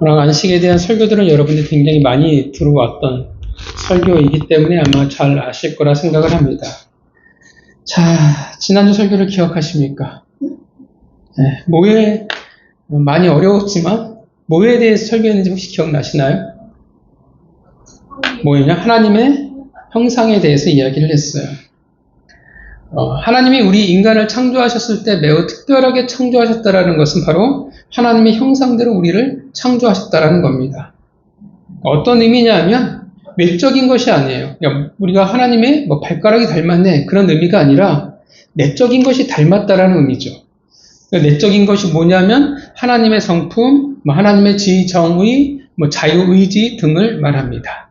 워낙 안식에 대한 설교들은 여러분들이 굉장히 많이 들어왔던 설교이기 때문에 아마 잘 아실 거라 생각을 합니다. 자, 지난주 설교를 기억하십니까? 네, 뭐에 많이 어려웠지만 뭐에 대해서 설교했는지 혹시 기억나시나요? 뭐였냐? 하나님의 형상에 대해서 이야기를 했어요. 하나님이 우리 인간을 창조하셨을 때 매우 특별하게 창조하셨다라는 것은 바로 하나님의 형상대로 우리를 창조하셨다라는 겁니다. 어떤 의미냐면 외적인 것이 아니에요. 우리가 하나님의 발가락이 닮았네 그런 의미가 아니라 내적인 것이 닮았다라는 의미죠. 내적인 것이 뭐냐면 하나님의 성품, 하나님의 지위, 정의, 자유의지 등을 말합니다.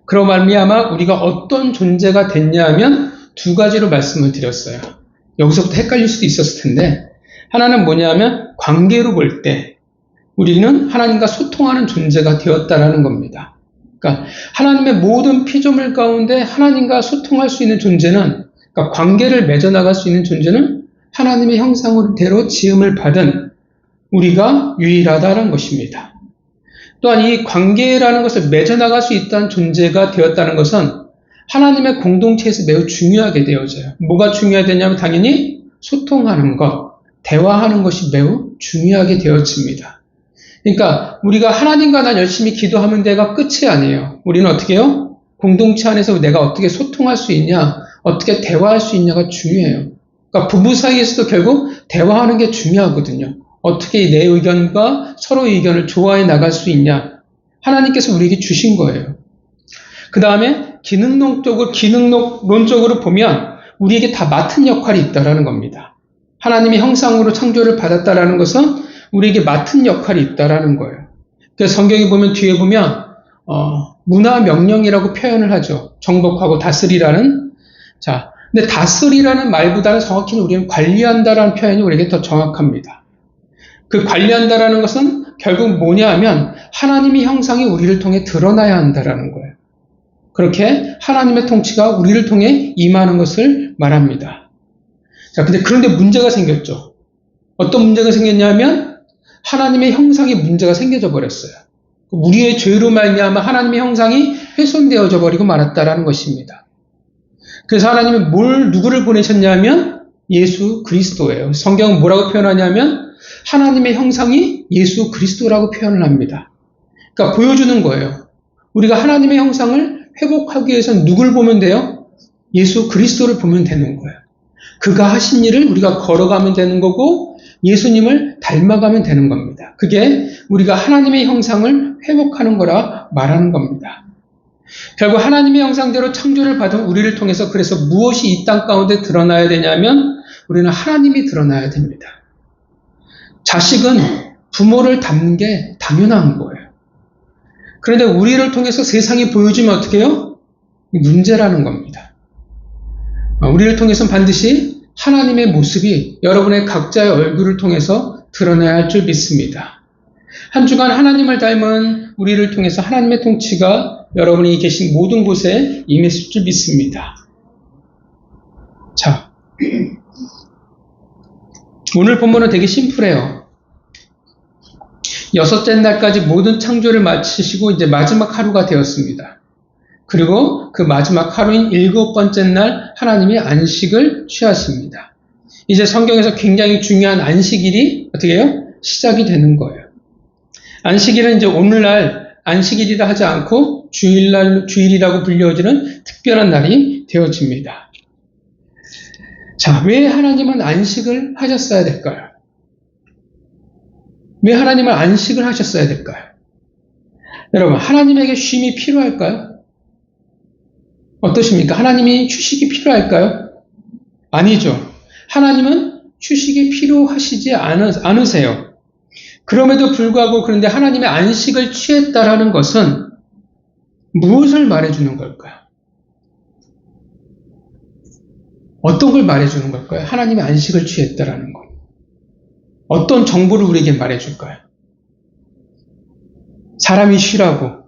그로 말미암아 우리가 어떤 존재가 됐냐 하면 두 가지로 말씀을 드렸어요. 여기서부터 헷갈릴 수도 있었을 텐데 하나는 뭐냐면 관계로 볼 때 우리는 하나님과 소통하는 존재가 되었다라는 겁니다. 그러니까 하나님의 모든 피조물 가운데 하나님과 소통할 수 있는 존재는, 그러니까 관계를 맺어나갈 수 있는 존재는 하나님의 형상대로 지음을 받은 우리가 유일하다는 것입니다. 또한 이 관계라는 것을 맺어나갈 수 있다는 존재가 되었다는 것은 하나님의 공동체에서 매우 중요하게 되어져요. 뭐가 중요하냐면 당연히 소통하는 것, 대화하는 것이 매우 중요하게 되어집니다. 그러니까 우리가 하나님과 난 열심히 기도하면 내가 끝이 아니에요. 우리는 어떻게 해요? 공동체 안에서 내가 어떻게 소통할 수 있냐, 어떻게 대화할 수 있냐가 중요해요. 그러니까 부부 사이에서도 결국 대화하는 게 중요하거든요. 어떻게 내 의견과 서로의 의견을 조화해 나갈 수 있냐. 하나님께서 우리에게 주신 거예요. 그 다음에 기능론적으로 보면 우리에게 다 맡은 역할이 있다라는 겁니다. 하나님의 형상으로 창조를 받았다라는 것은 우리에게 맡은 역할이 있다라는 거예요. 그래서 성경에 보면 뒤에 보면 문화 명령이라고 표현을 하죠. 정복하고 다스리라는. 자, 근데 다스리라는 말보다는 정확히는 우리는 관리한다라는 표현이 우리에게 더 정확합니다. 그 관리한다라는 것은 결국 뭐냐 하면 하나님의 형상이 우리를 통해 드러나야 한다라는 거예요. 그렇게 하나님의 통치가 우리를 통해 임하는 것을 말합니다. 자, 그런데 문제가 생겼죠. 어떤 문제가 생겼냐면 하나님의 형상에 문제가 생겨져 버렸어요. 우리의 죄로 말미암아 하나님의 형상이 훼손되어져 버리고 말았다라는 것입니다. 그래서 하나님은 누구를 보내셨냐면 예수 그리스도예요. 성경은 뭐라고 표현하냐면 하나님의 형상이 예수 그리스도라고 표현을 합니다. 그러니까 보여주는 거예요. 우리가 하나님의 형상을 회복하기 위해서는 누굴 보면 돼요? 예수 그리스도를 보면 되는 거예요. 그가 하신 일을 우리가 걸어가면 되는 거고 예수님을 닮아가면 되는 겁니다. 그게 우리가 하나님의 형상을 회복하는 거라 말하는 겁니다. 결국 하나님의 형상대로 창조를 받은 우리를 통해서 그래서 무엇이 이 땅 가운데 드러나야 되냐면 우리는 하나님이 드러나야 됩니다. 자식은 부모를 닮는 게 당연한 거예요. 그런데 우리를 통해서 세상이 보여주면 어떻게 해요? 문제라는 겁니다. 우리를 통해서는 반드시 하나님의 모습이 여러분의 각자의 얼굴을 통해서 드러나야 할 줄 믿습니다. 한 주간 하나님을 닮은 우리를 통해서 하나님의 통치가 여러분이 계신 모든 곳에 임했을 줄 믿습니다. 자, 오늘 본문은 되게 심플해요. 6째 날까지 모든 창조를 마치시고 이제 마지막 하루가 되었습니다. 그리고 그 마지막 하루인 7번째 날 하나님이 안식을 취하십니다. 이제 성경에서 굉장히 중요한 안식일이 어떻게 해요? 시작이 되는 거예요. 안식일은 이제 오늘날 안식일이라 하지 않고 주일이라고 불려지는 특별한 날이 되어집니다. 자, 왜 하나님은 안식을 하셨어야 될까요? 왜 하나님은 안식을 하셨어야 될까요? 여러분, 하나님에게 쉼이 필요할까요? 어떠십니까? 하나님이 휴식이 필요할까요? 아니죠. 하나님은 휴식이 필요하시지 않으세요. 그럼에도 불구하고 그런데 하나님의 안식을 취했다라는 것은 무엇을 말해주는 걸까요? 어떤 걸 말해주는 걸까요? 하나님의 안식을 취했다라는 것. 어떤 정보를 우리에게 말해줄까요? 사람이 쉬라고.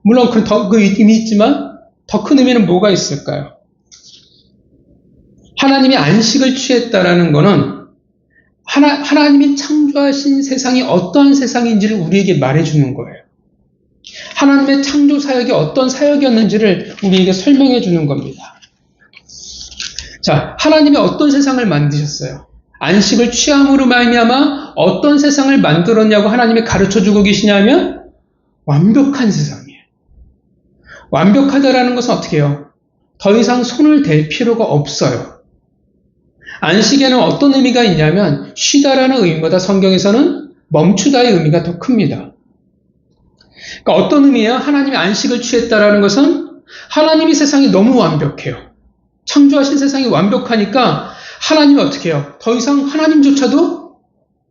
물론 그 의미 있지만 더 큰 의미는 뭐가 있을까요? 하나님이 안식을 취했다라는 것은 하나님이 창조하신 세상이 어떠한 세상인지를 우리에게 말해주는 거예요. 하나님의 창조 사역이 어떤 사역이었는지를 우리에게 설명해 주는 겁니다. 자, 하나님이 어떤 세상을 만드셨어요? 안식을 취함으로 말미암아 어떤 세상을 만들었냐고 하나님이 가르쳐주고 계시냐면 완벽한 세상이에요. 완벽하다라는 것은 어떻게 해요? 더 이상 손을 댈 필요가 없어요. 안식에는 어떤 의미가 있냐면 쉬다라는 의미보다 성경에서는 멈추다의 의미가 더 큽니다. 그러니까 어떤 의미예요? 하나님이 안식을 취했다라는 것은 하나님이 세상이 너무 완벽해요. 창조하신 세상이 완벽하니까 하나님이 어떻게 해요? 더 이상 하나님조차도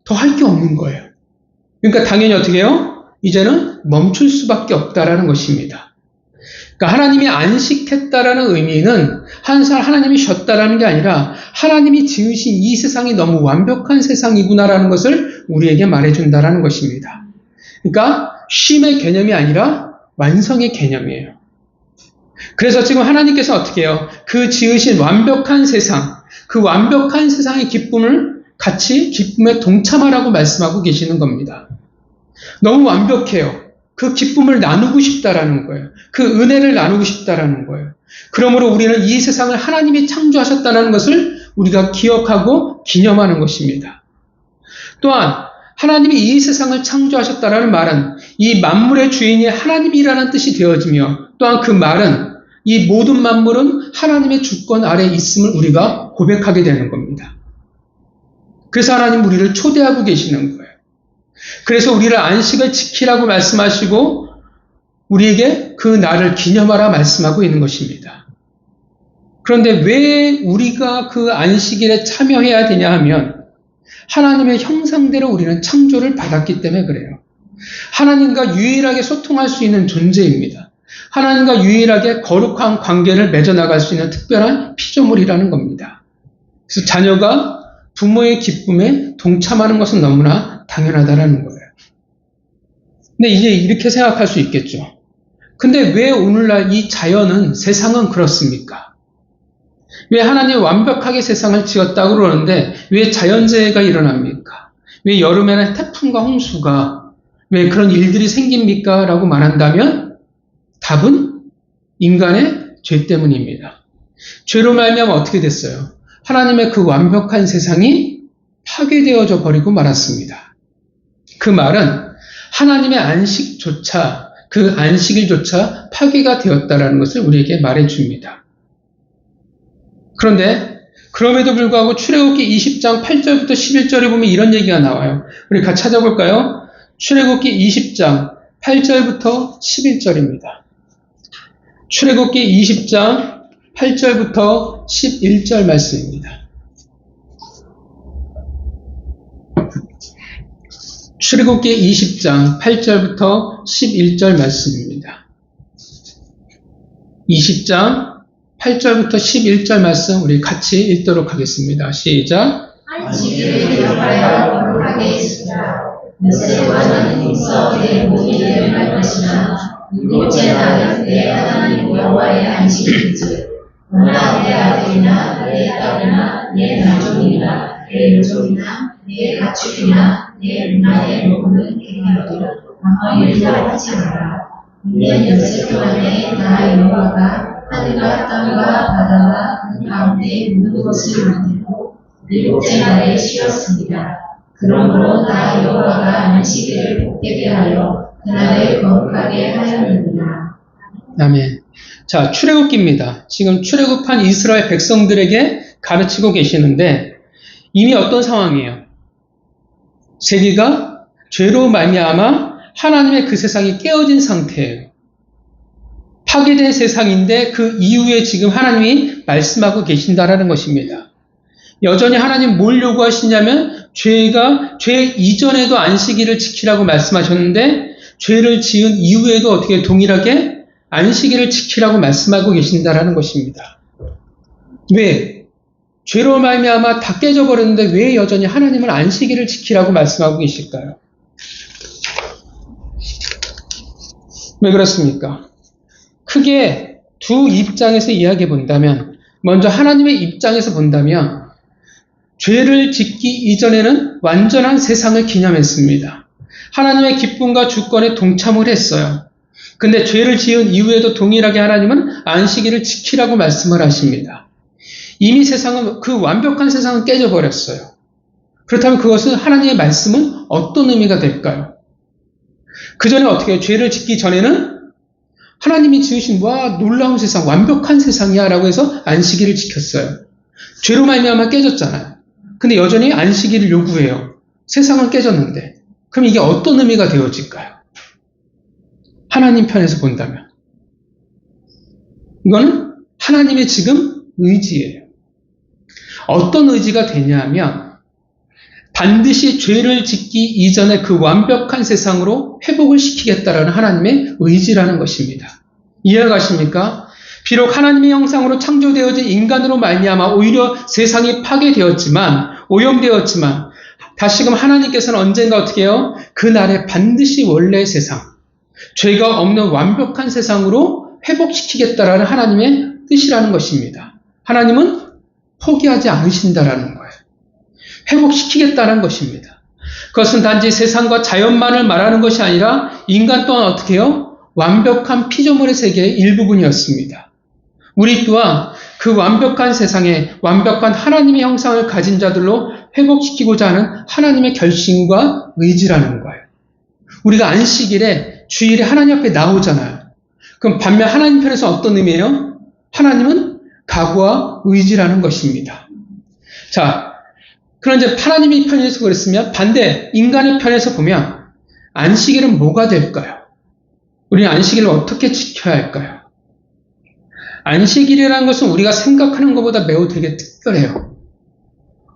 더 할 게 없는 거예요. 그러니까 당연히 어떻게 해요? 이제는 멈출 수밖에 없다라는 것입니다. 그러니까 하나님이 안식했다라는 의미는 하나님이 쉬었다라는 게 아니라 하나님이 지으신 이 세상이 너무 완벽한 세상이구나라는 것을 우리에게 말해준다라는 것입니다. 그러니까 쉼의 개념이 아니라 완성의 개념이에요. 그래서 지금 하나님께서 어떻게 해요? 그 지으신 완벽한 세상, 그 완벽한 세상의 기쁨을 같이 기쁨에 동참하라고 말씀하고 계시는 겁니다. 너무 완벽해요. 그 기쁨을 나누고 싶다라는 거예요. 그 은혜를 나누고 싶다라는 거예요. 그러므로 우리는 이 세상을 하나님이 창조하셨다는 것을 우리가 기억하고 기념하는 것입니다. 또한 하나님이 이 세상을 창조하셨다라는 말은 이 만물의 주인이 하나님이라는 뜻이 되어지며 또한 그 말은 이 모든 만물은 하나님의 주권 아래에 있음을 우리가 고백하게 되는 겁니다. 그래서 하나님 우리를 초대하고 계시는 거예요. 그래서 우리를 안식을 지키라고 말씀하시고 우리에게 그 날을 기념하라 말씀하고 있는 것입니다. 그런데 왜 우리가 그 안식일에 참여해야 되냐 하면 하나님의 형상대로 우리는 창조를 받았기 때문에 그래요. 하나님과 유일하게 소통할 수 있는 존재입니다. 하나님과 유일하게 거룩한 관계를 맺어나갈 수 있는 특별한 피조물이라는 겁니다. 그래서 자녀가 부모의 기쁨에 동참하는 것은 너무나 당연하다라는 거예요. 근데 이제 이렇게 생각할 수 있겠죠. 근데 왜 오늘날 이 자연은, 세상은 그렇습니까? 왜 하나님이 완벽하게 세상을 지었다고 그러는데 왜 자연재해가 일어납니까? 왜 여름에는 태풍과 홍수가 왜 그런 일들이 생깁니까? 라고 말한다면 답은 인간의 죄 때문입니다. 죄로 말미암아 어떻게 됐어요? 하나님의 그 완벽한 세상이 파괴되어져 버리고 말았습니다. 그 말은 하나님의 안식조차, 그 안식일조차 파괴가 되었다라는 것을 우리에게 말해줍니다. 그런데 그럼에도 불구하고 출애굽기 20장 8절부터 11절에 보면 이런 얘기가 나와요. 우리 같이 찾아볼까요? 출애굽기 20장 8절부터 11절입니다. 출애굽기 20장 8절부터 11절 말씀입니다. 출애굽기 20장 8절부터 11절 말씀입니다. 20장 8절부터 11절 말씀 우리 같이 읽도록 하겠습니다. 시작. 안식일을 기록하여 거룩하게 지키라. 모세와 너는 힘써 내 몸이 되할 것이나 일곱째 날은 내 하나님 여호와의 안식일이지. 너나 내 아들이나 내 딸이나 내 나종이나 내 여종이나 내 가축이나 내 문화에 머무는 개미들 아무 일도 하지 마라. 1년 연세 동안에 나 여호와가 하늘과 땅과 바다와 그 가운데 모든 것을 만들고 일곱째 날에 쉬었습니다. 그러므로 나 여호와가 안식일을 복되게 하여 그날을 거룩하게 하였느니라. 아멘. 자, 출애굽기입니다. 지금 출애굽한 이스라엘 백성들에게 가르치고 계시는데 이미 어떤 상황이에요? 세계가 죄로 말미암아 하나님의 그 세상이 깨어진 상태예요. 파괴된 세상인데 그 이후에 지금 하나님이 말씀하고 계신다라는 것입니다. 여전히 하나님 뭘 요구하시냐면 죄 이전에도 안식일을 지키라고 말씀하셨는데 죄를 지은 이후에도 어떻게 동일하게 안식일을 지키라고 말씀하고 계신다라는 것입니다. 왜? 죄로 말미암아 다 깨져버렸는데 왜 여전히 하나님은 안식일을 지키라고 말씀하고 계실까요? 왜 그렇습니까? 크게 두 입장에서 이야기해 본다면, 먼저 하나님의 입장에서 본다면 죄를 짓기 이전에는 완전한 세상을 기념했습니다. 하나님의 기쁨과 주권에 동참을 했어요. 근데 죄를 지은 이후에도 동일하게 하나님은 안식일을 지키라고 말씀을 하십니다. 이미 세상은, 그 완벽한 세상은 깨져버렸어요. 그렇다면 그것은 하나님의 말씀은 어떤 의미가 될까요? 그 전에 어떻게 해요? 죄를 짓기 전에는 하나님이 지으신 와 놀라운 세상, 완벽한 세상이야 라고 해서 안식일을 지켰어요. 죄로 말미암아 깨졌잖아요. 근데 여전히 안식일을 요구해요. 세상은 깨졌는데. 그럼 이게 어떤 의미가 되어질까요? 하나님 편에서 본다면. 이거는 하나님의 지금 의지예요. 어떤 의지가 되냐면 반드시 죄를 짓기 이전에 그 완벽한 세상으로 회복을 시키겠다라는 하나님의 의지라는 것입니다. 이해가 가십니까? 비록 하나님의 형상으로 창조되어진 인간으로 말미암아 오히려 세상이 파괴되었지만, 오염되었지만 다시금 하나님께서는 언젠가 어떻게 해요? 그날에 반드시 원래의 세상, 죄가 없는 완벽한 세상으로 회복시키겠다라는 하나님의 뜻이라는 것입니다. 하나님은 포기하지 않으신다라는 거예요. 회복시키겠다는 것입니다. 그것은 단지 세상과 자연만을 말하는 것이 아니라 인간 또한 어떻게 해요? 완벽한 피조물의 세계의 일부분이었습니다. 우리 또한 그 완벽한 세상에 완벽한 하나님의 형상을 가진 자들로 회복시키고자 하는 하나님의 결심과 의지라는 거예요. 우리가 안식일에 주일에 하나님 앞에 나오잖아요. 그럼 반면 하나님 편에서 어떤 의미예요? 하나님은 각오와 의지라는 것입니다. 자, 그런 이제 하나님의 편에서 그랬으면 반대 인간의 편에서 보면 안식일은 뭐가 될까요? 우리는 안식일을 어떻게 지켜야 할까요? 안식일이라는 것은 우리가 생각하는 것보다 매우 되게 특별해요.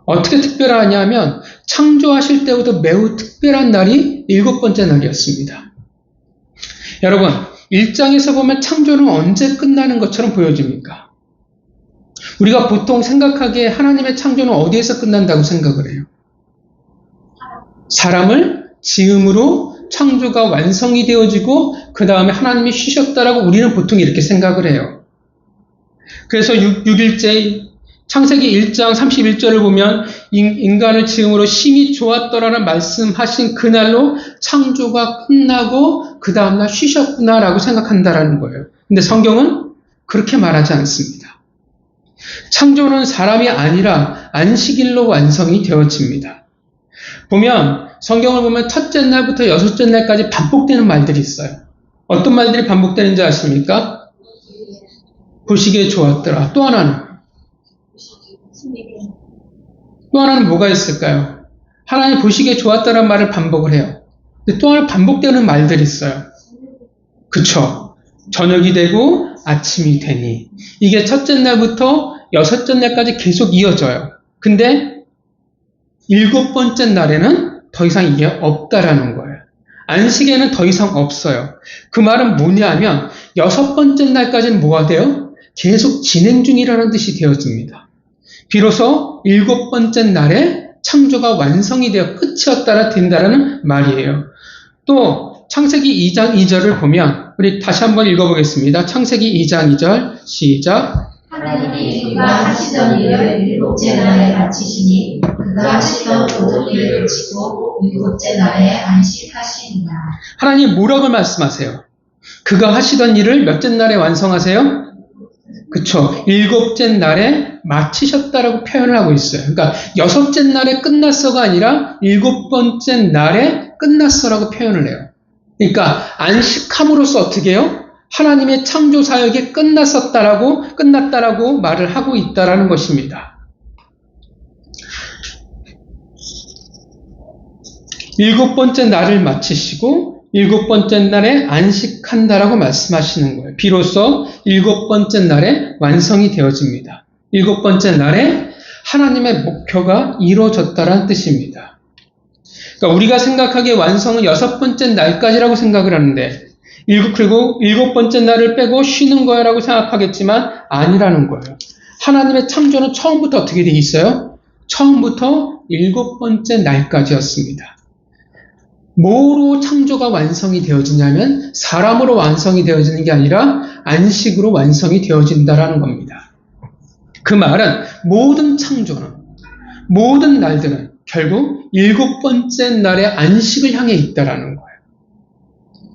어떻게 특별하냐면 창조하실 때부터 매우 특별한 날이 7번째 날이었습니다. 여러분, 1장에서 보면 창조는 언제 끝나는 것처럼 보여집니까? 우리가 보통 생각하기에 하나님의 창조는 어디에서 끝난다고 생각을 해요? 사람을 지음으로 창조가 완성이 되어지고 그 다음에 하나님이 쉬셨다라고 우리는 보통 이렇게 생각을 해요. 그래서 6일째 창세기 1장 31절을 보면 인간을 지음으로 심히 좋았더라는 말씀하신 그날로 창조가 끝나고 그 다음날 쉬셨구나라고 생각한다라는 거예요. 근데 성경은 그렇게 말하지 않습니다. 창조는 사람이 아니라 안식일로 완성이 되어집니다. 보면 성경을 보면 첫째 날부터 여섯째 날까지 반복되는 말들이 있어요. 어떤 말들이 반복되는지 아십니까? 보시기에 좋았더라. 또 하나는 뭐가 있을까요? 하나님 보시기에 좋았다는 말을 반복을 해요. 근데 또 하나 반복되는 말들이 있어요. 그쵸? 저녁이 되고 아침이 되니. 이게 첫째 날부터 여섯째 날까지 계속 이어져요. 근데 7번째 날에는 더 이상 이게 없다라는 거예요. 안식에는 더 이상 없어요. 그 말은 뭐냐면 6번째 날까지는 뭐가 돼요? 계속 진행 중이라는 뜻이 되어집니다. 비로소 7번째 날에 창조가 완성이 되어 끝이었다라 된다라는 말이에요. 또 창세기 2장 2절을 보면 우리 다시 한번 읽어보겠습니다. 창세기 2장 2절 시작. 하나님이 그가 하시던 일을 7번째 날에 마치시니 그가 하시던 모든 일을 그치고 7번째 날에 안식하시니라. 하나님 뭐라고 말씀하세요? 그가 하시던 일을 몇째 날에 완성하세요? 그쵸. 7번째 날에 마치셨다라고 표현을 하고 있어요. 그러니까 6번째 날에 끝났어가 아니라 7번째 날에 끝났어라고 표현을 해요. 그러니까 안식함으로써 어떻게 해요? 하나님의 창조 사역이 끝났다라고 말을 하고 있다라는 것입니다. 7번째 날을 마치시고 7번째 날에 안식한다라고 말씀하시는 거예요. 비로소 7번째 날에 완성이 되어집니다. 7번째 날에 하나님의 목표가 이루어졌다라는 뜻입니다. 그러니까 우리가 생각하기에 완성은 6번째 날까지라고 생각을 하는데 그리고 7번째 날을 빼고 쉬는 거야 라고 생각하겠지만 아니라는 거예요. 하나님의 창조는 처음부터 어떻게 돼 있어요? 처음부터 7번째 날까지였습니다. 뭐로 창조가 완성이 되어지냐면 사람으로 완성이 되어지는 게 아니라 안식으로 완성이 되어진다라는 겁니다. 그 말은 모든 창조는 모든 날들은 결국 7번째 날의 안식을 향해 있다라는 거예요.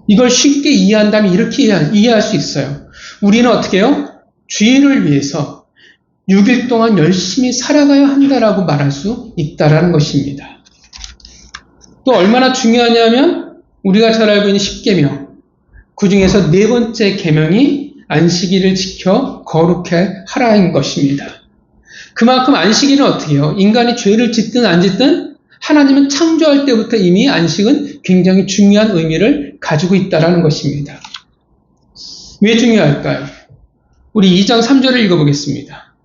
이걸 쉽게 이해한다면 이렇게 이해할 수 있어요. 우리는 어떻게 해요? 주인을 위해서 6일 동안 열심히 살아가야 한다라고 말할 수 있다라는 것입니다. 또 얼마나 중요하냐면 우리가 잘 알고 있는 10계명, 그 중에서 4번째 계명이 안식일을 지켜 거룩해 하라인 것입니다. 그만큼 안식일은 어떻게 해요? 인간이 죄를 짓든 안 짓든 하나님은 창조할 때부터 이미 안식은 굉장히 중요한 의미를 가지고 있다는 것입니다. 왜 중요할까요? 우리 2장 3절을 읽어보겠습니다.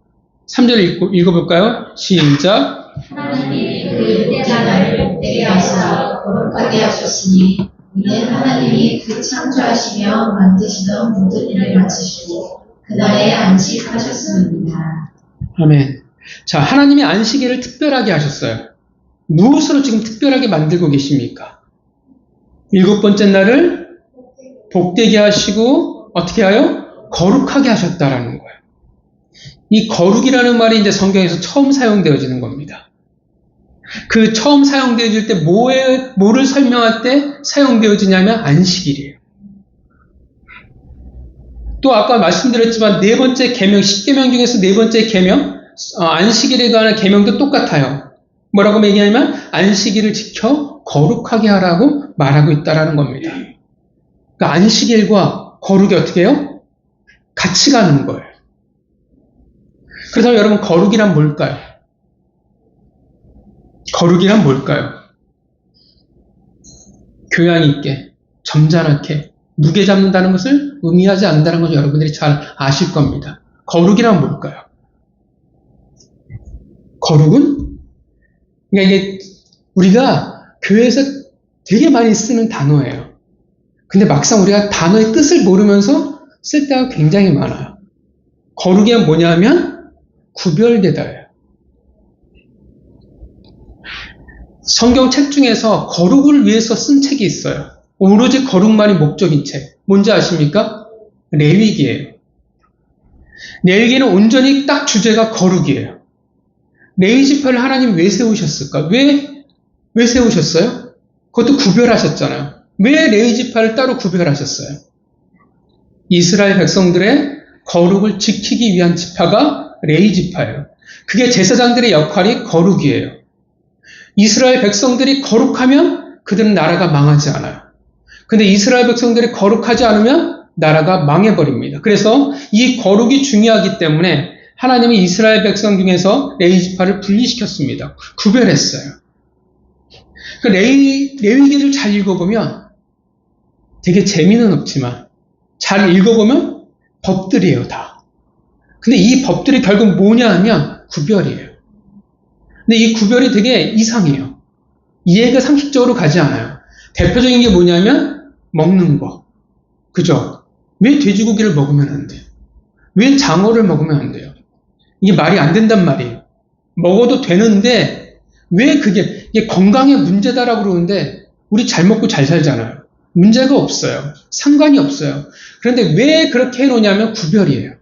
3절을 읽어볼까요? 시작. 하나님이 그 일대자 나를 복되게 하사 거룩하게 하셨으니 이는 하나님이 그 창조하시며 만드시던 모든 일을 마치시고 그날에 안식하셨습니다. 아멘. 자, 하나님이 안식일을 특별하게 하셨어요. 무엇으로 지금 특별하게 만들고 계십니까? 7번째 날을 복되게 하시고 어떻게 하여? 거룩하게 하셨다라는 거예요. 이 거룩이라는 말이 이제 성경에서 처음 사용되어지는 겁니다. 그 처음 사용되어질 때 뭐를 설명할 때 사용되어지냐면 안식일이에요. 또 아까 말씀드렸지만 4번째 계명, 10계명 중에서 4번째 계명, 안식일에 관한 계명도 똑같아요. 뭐라고 얘기하냐면 안식일을 지켜 거룩하게 하라고 말하고 있다라는 겁니다. 그러니까 안식일과 거룩이 어떻게 해요? 같이 가는 거예요. 그래서 여러분 거룩이란 뭘까요? 거룩이란 뭘까요? 교양 있게, 점잖게, 무게 잡는다는 것을 의미하지 않는다는 것을 여러분들이 잘 아실 겁니다. 거룩이란 뭘까요? 거룩은? 그러니까 이게 우리가 교회에서 되게 많이 쓰는 단어예요. 근데 막상 우리가 단어의 뜻을 모르면서 쓸 때가 굉장히 많아요. 거룩이 뭐냐면 구별되다예요. 성경책 중에서 거룩을 위해서 쓴 책이 있어요. 오로지 거룩만이 목적인 책. 뭔지 아십니까? 레위기예요. 레위기는 온전히 딱 주제가 거룩이에요. 레위 지파를 하나님 왜 세우셨을까? 왜 세우셨어요? 그것도 구별하셨잖아요. 왜 레위 지파를 따로 구별하셨어요? 이스라엘 백성들의 거룩을 지키기 위한 지파가 레위 지파예요. 그게 제사장들의 역할이 거룩이에요. 이스라엘 백성들이 거룩하면 그들은 나라가 망하지 않아요. 근데 이스라엘 백성들이 거룩하지 않으면 나라가 망해버립니다. 그래서 이 거룩이 중요하기 때문에 하나님이 이스라엘 백성 중에서 레위 지파를 분리시켰습니다. 구별했어요. 그 레위기를 잘 읽어보면 되게 재미는 없지만 잘 읽어보면 법들이에요, 다. 근데 이 법들이 결국 뭐냐 하면 구별이에요. 근데 이 구별이 되게 이상해요. 이해가 상식적으로 가지 않아요. 대표적인 게 뭐냐면 먹는 거. 그죠? 왜 돼지고기를 먹으면 안 돼요? 왜 장어를 먹으면 안 돼요? 이게 말이 안 된단 말이에요. 먹어도 되는데 왜 이게 건강에 문제다라고 그러는데 우리 잘 먹고 잘 살잖아요. 문제가 없어요. 상관이 없어요. 그런데 왜 그렇게 해놓냐면 구별이에요.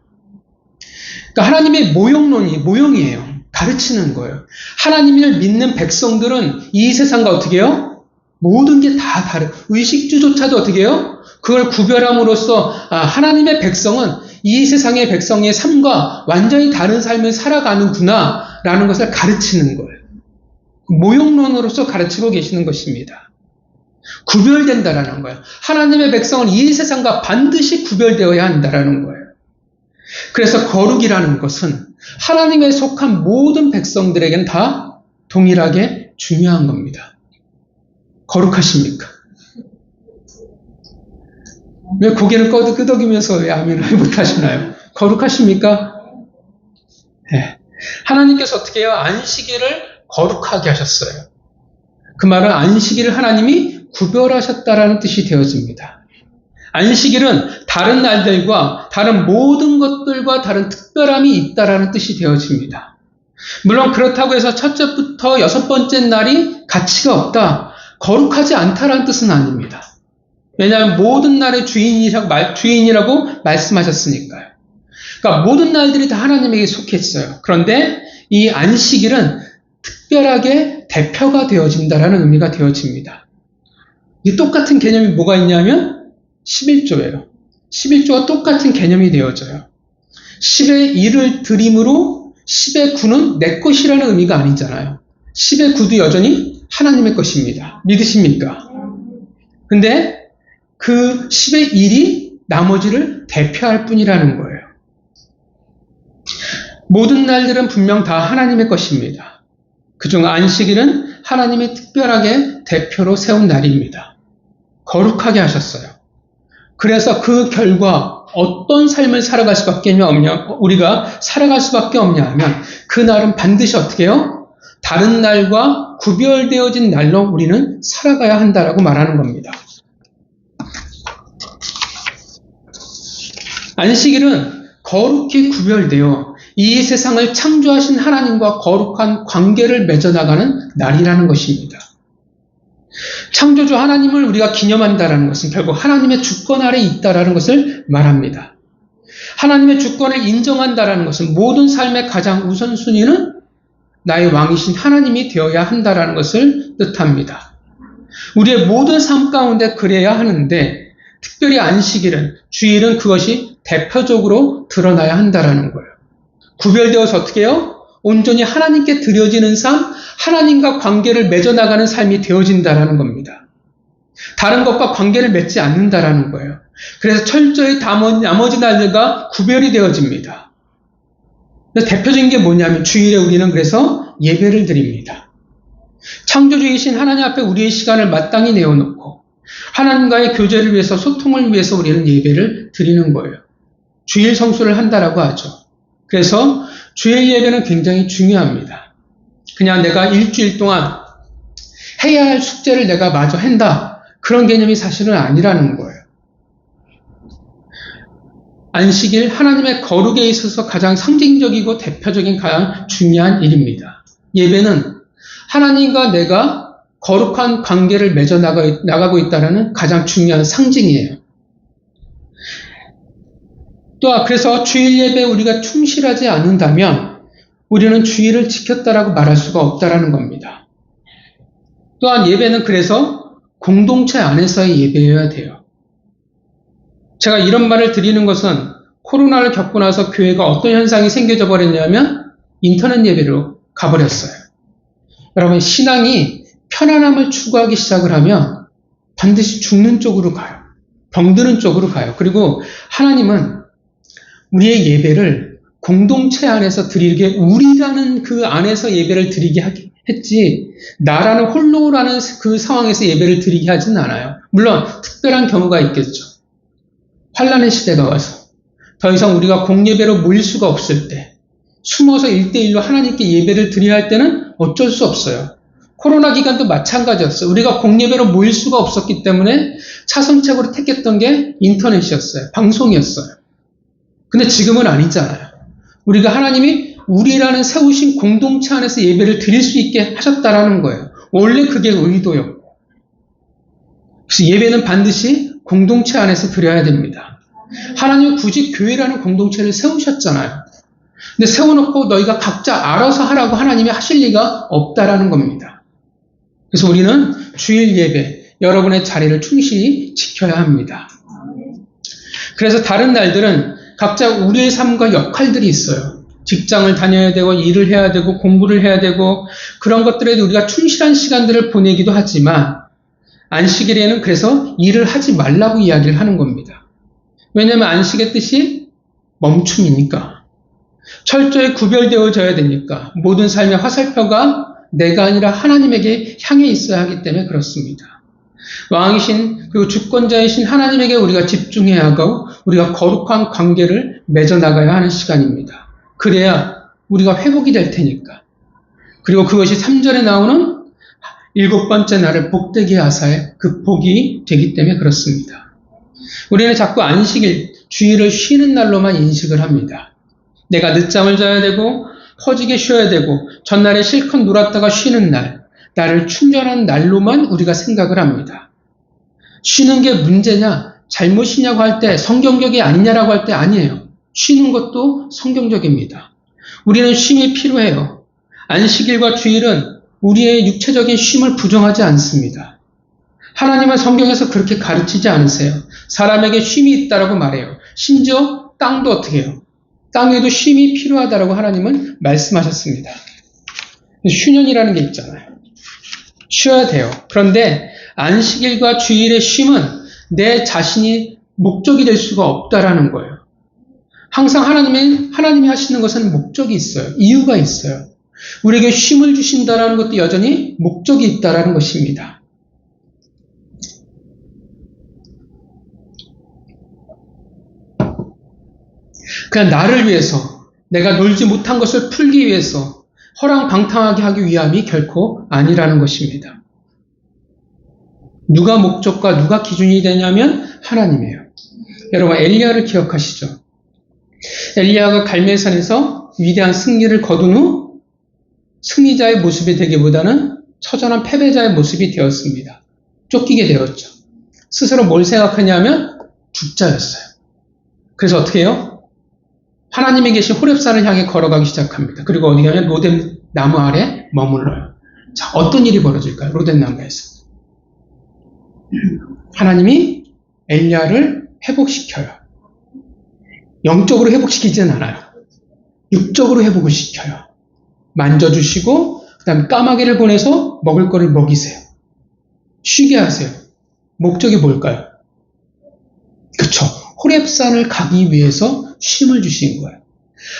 그러니까 하나님의 모형이에요. 가르치는 거예요. 하나님을 믿는 백성들은 이 세상과 어떻게 해요? 모든 게 다 의식주조차도 어떻게 해요? 그걸 구별함으로써 하나님의 백성은 이 세상의 백성의 삶과 완전히 다른 삶을 살아가는구나 라는 것을 가르치는 거예요. 모형론으로서 가르치고 계시는 것입니다. 구별된다라는 거예요. 하나님의 백성은 이 세상과 반드시 구별되어야 한다라는 거예요. 그래서 거룩이라는 것은 하나님에 속한 모든 백성들에겐 다 동일하게 중요한 겁니다. 거룩하십니까? 왜 고개를 끄덕이면서 왜 아멘을 못하시나요? 거룩하십니까? 네. 하나님께서 어떻게 해요? 안식일을 거룩하게 하셨어요. 그 말은 안식일을 하나님이 구별하셨다라는 뜻이 되어집니다. 안식일은 다른 날들과 다른 모든 것들과 다른 특별함이 있다라는 뜻이 되어집니다. 물론 그렇다고 해서 첫째부터 6번째 날이 가치가 없다, 거룩하지 않다라는 뜻은 아닙니다. 왜냐하면 모든 날의 주인이라고 말씀하셨으니까요. 그러니까 모든 날들이 다 하나님에게 속했어요. 그런데 이 안식일은 특별하게 대표가 되어진다라는 의미가 되어집니다. 이 똑같은 개념이 뭐가 있냐면 11조예요. 11조와 똑같은 개념이 되어져요. 10의 1을 드림으로 10의 9는 내 것이라는 의미가 아니잖아요. 10의 9도 여전히 하나님의 것입니다. 믿으십니까? 근데 그 10의 1이 나머지를 대표할 뿐이라는 거예요. 모든 날들은 분명 다 하나님의 것입니다. 그중 안식일은 하나님이 특별하게 대표로 세운 날입니다. 거룩하게 하셨어요. 그래서 그 결과 어떤 삶을 살아갈 수밖에 없냐, 우리가 살아갈 수밖에 없냐 하면 그 날은 반드시 어떻게 해요? 다른 날과 구별되어진 날로 우리는 살아가야 한다라고 말하는 겁니다. 안식일은 거룩히 구별되어 이 세상을 창조하신 하나님과 거룩한 관계를 맺어나가는 날이라는 것입니다. 창조주 하나님을 우리가 기념한다는 것은 결국 하나님의 주권 아래 있다라는 것을 말합니다. 하나님의 주권을 인정한다라는 것은 모든 삶의 가장 우선순위는 나의 왕이신 하나님이 되어야 한다라는 것을 뜻합니다. 우리의 모든 삶 가운데 그래야 하는데 특별히 안식일은, 주일은 그것이 대표적으로 드러나야 한다라는 거예요. 구별되어서 어떻게 해요? 온전히 하나님께 드려지는 삶, 하나님과 관계를 맺어나가는 삶이 되어진다라는 겁니다. 다른 것과 관계를 맺지 않는다라는 거예요. 그래서 철저히 나머지 날들과 구별이 되어집니다. 대표적인 게 뭐냐면 주일에 우리는 그래서 예배를 드립니다. 창조주이신 하나님 앞에 우리의 시간을 마땅히 내어놓고 하나님과의 교제를 위해서, 소통을 위해서 우리는 예배를 드리는 거예요. 주일 성수를 한다라고 하죠. 그래서 주일 예배는 굉장히 중요합니다. 그냥 내가 일주일 동안 해야 할 숙제를 내가 마저 한다, 그런 개념이 사실은 아니라는 거예요. 안식일, 하나님의 거룩에 있어서 가장 상징적이고 대표적인 가장 중요한 일입니다. 예배는 하나님과 내가 거룩한 관계를 맺어 나가고 있다는 가장 중요한 상징이에요. 또 그래서 주일 예배에 우리가 충실하지 않는다면 우리는 주일을 지켰다라고 말할 수가 없다라는 겁니다. 또한 예배는 그래서 공동체 안에서의 예배여야 돼요. 제가 이런 말을 드리는 것은 코로나를 겪고 나서 교회가 어떤 현상이 생겨져 버렸냐면 인터넷 예배로 가버렸어요. 여러분, 신앙이 편안함을 추구하기 시작을 하면 반드시 죽는 쪽으로 가요. 병드는 쪽으로 가요. 그리고 하나님은 우리의 예배를 공동체 안에서 드리게, 우리라는 그 안에서 예배를 드리게 했지, 나라는 홀로라는 그 상황에서 예배를 드리게 하지는 않아요. 물론 특별한 경우가 있겠죠. 환란의 시대가 와서 더 이상 우리가 공예배로 모일 수가 없을 때, 숨어서 1대1로 하나님께 예배를 드려야 할 때는 어쩔 수 없어요. 코로나 기간도 마찬가지였어요. 우리가 공예배로 모일 수가 없었기 때문에 차선책으로 택했던 게 인터넷이었어요. 방송이었어요. 근데 지금은 아니잖아요. 우리가 하나님이 우리라는 세우신 공동체 안에서 예배를 드릴 수 있게 하셨다라는 거예요. 원래 그게 의도였고. 그래서 예배는 반드시 공동체 안에서 드려야 됩니다. 하나님은 굳이 교회라는 공동체를 세우셨잖아요. 근데 세워놓고 너희가 각자 알아서 하라고 하나님이 하실 리가 없다라는 겁니다. 그래서 우리는 주일 예배, 여러분의 자리를 충실히 지켜야 합니다. 그래서 다른 날들은 각자 우리의 삶과 역할들이 있어요. 직장을 다녀야 되고, 일을 해야 되고, 공부를 해야 되고, 그런 것들에도 우리가 충실한 시간들을 보내기도 하지만, 안식일에는 그래서 일을 하지 말라고 이야기를 하는 겁니다. 왜냐하면 안식의 뜻이 멈춤이니까. 철저히 구별되어져야 되니까. 모든 삶의 화살표가 내가 아니라 하나님에게 향해 있어야 하기 때문에 그렇습니다. 왕이신, 그리고 주권자이신 하나님에게 우리가 집중해야 하고 우리가 거룩한 관계를 맺어나가야 하는 시간입니다. 그래야 우리가 회복이 될 테니까. 그리고 그것이 3절에 나오는 7번째 날을 복되게 하사의 그 복이 되기 때문에 그렇습니다. 우리는 자꾸 안식일, 주일을 쉬는 날로만 인식을 합니다. 내가 늦잠을 자야 되고 퍼지게 쉬어야 되고 전날에 실컷 놀았다가 쉬는 날, 나를 충전한 날로만 우리가 생각을 합니다. 쉬는 게 문제냐, 잘못이냐고 할 때, 성경적이 아니냐라고 할 때 아니에요. 쉬는 것도 성경적입니다. 우리는 쉼이 필요해요. 안식일과 주일은 우리의 육체적인 쉼을 부정하지 않습니다. 하나님은 성경에서 그렇게 가르치지 않으세요. 사람에게 쉼이 있다라고 말해요. 심지어 땅도 어떻게 해요? 땅에도 쉼이 필요하다라고 하나님은 말씀하셨습니다. 휴년이라는 게 있잖아요. 쉬어야 돼요. 그런데 안식일과 주일의 쉼은 내 자신이 목적이 될 수가 없다라는 거예요. 항상 하나님이 하시는 것은 목적이 있어요. 이유가 있어요. 우리에게 쉼을 주신다라는 것도 여전히 목적이 있다라는 것입니다. 그냥 나를 위해서, 내가 놀지 못한 것을 풀기 위해서 허랑방탕하게 하기 위함이 결코 아니라는 것입니다. 누가 목적과 누가 기준이 되냐면 하나님이에요. 여러분, 엘리야를 기억하시죠? 엘리야가 갈멜산에서 위대한 승리를 거둔 후 승리자의 모습이 되기보다는 처절한 패배자의 모습이 되었습니다. 쫓기게 되었죠. 스스로 뭘 생각하냐면 죽자였어요. 그래서 어떻게 해요? 하나님이 계신 호렙산을 향해 걸어가기 시작합니다. 그리고 어디 가면 로뎀 나무 아래 머물러요. 자, 어떤 일이 벌어질까요? 로뎀 나무에서. 하나님이 엘리야를 회복시켜요. 영적으로 회복시키지는 않아요. 육적으로 회복을 시켜요. 만져주시고 그 다음에 까마귀를 보내서 먹을 거를 먹이세요. 쉬게 하세요. 목적이 뭘까요? 그쵸. 호렙산을 가기 위해서 쉼을 주신 거예요.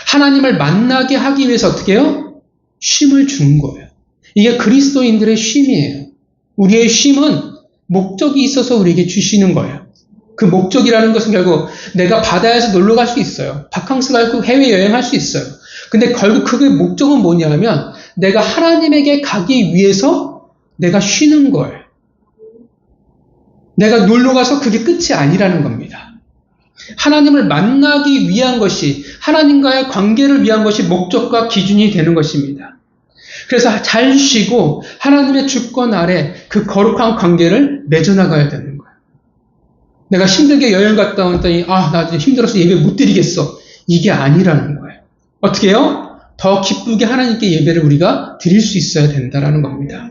하나님을 만나게 하기 위해서 어떻게 해요? 쉼을 준 거예요. 이게 그리스도인들의 쉼이에요. 우리의 쉼은 목적이 있어서 우리에게 주시는 거예요. 그 목적이라는 것은 결국 내가 바다에서 놀러 갈 수 있어요. 바캉스 가고 해외여행 할 수 있어요. 근데 결국 그게 목적은 뭐냐면 내가 하나님에게 가기 위해서 내가 쉬는 거예요. 내가 놀러 가서 그게 끝이 아니라는 겁니다. 하나님을 만나기 위한 것이, 하나님과의 관계를 위한 것이 목적과 기준이 되는 것입니다. 그래서 잘 쉬고 하나님의 주권 아래 그 거룩한 관계를 맺어나가야 되는 거예요. 내가 힘들게 여행 갔다 왔더니 나 이제 힘들어서 예배 못 드리겠어. 이게 아니라는 거예요. 어떻게 해요? 더 기쁘게 하나님께 예배를 우리가 드릴 수 있어야 된다는 겁니다.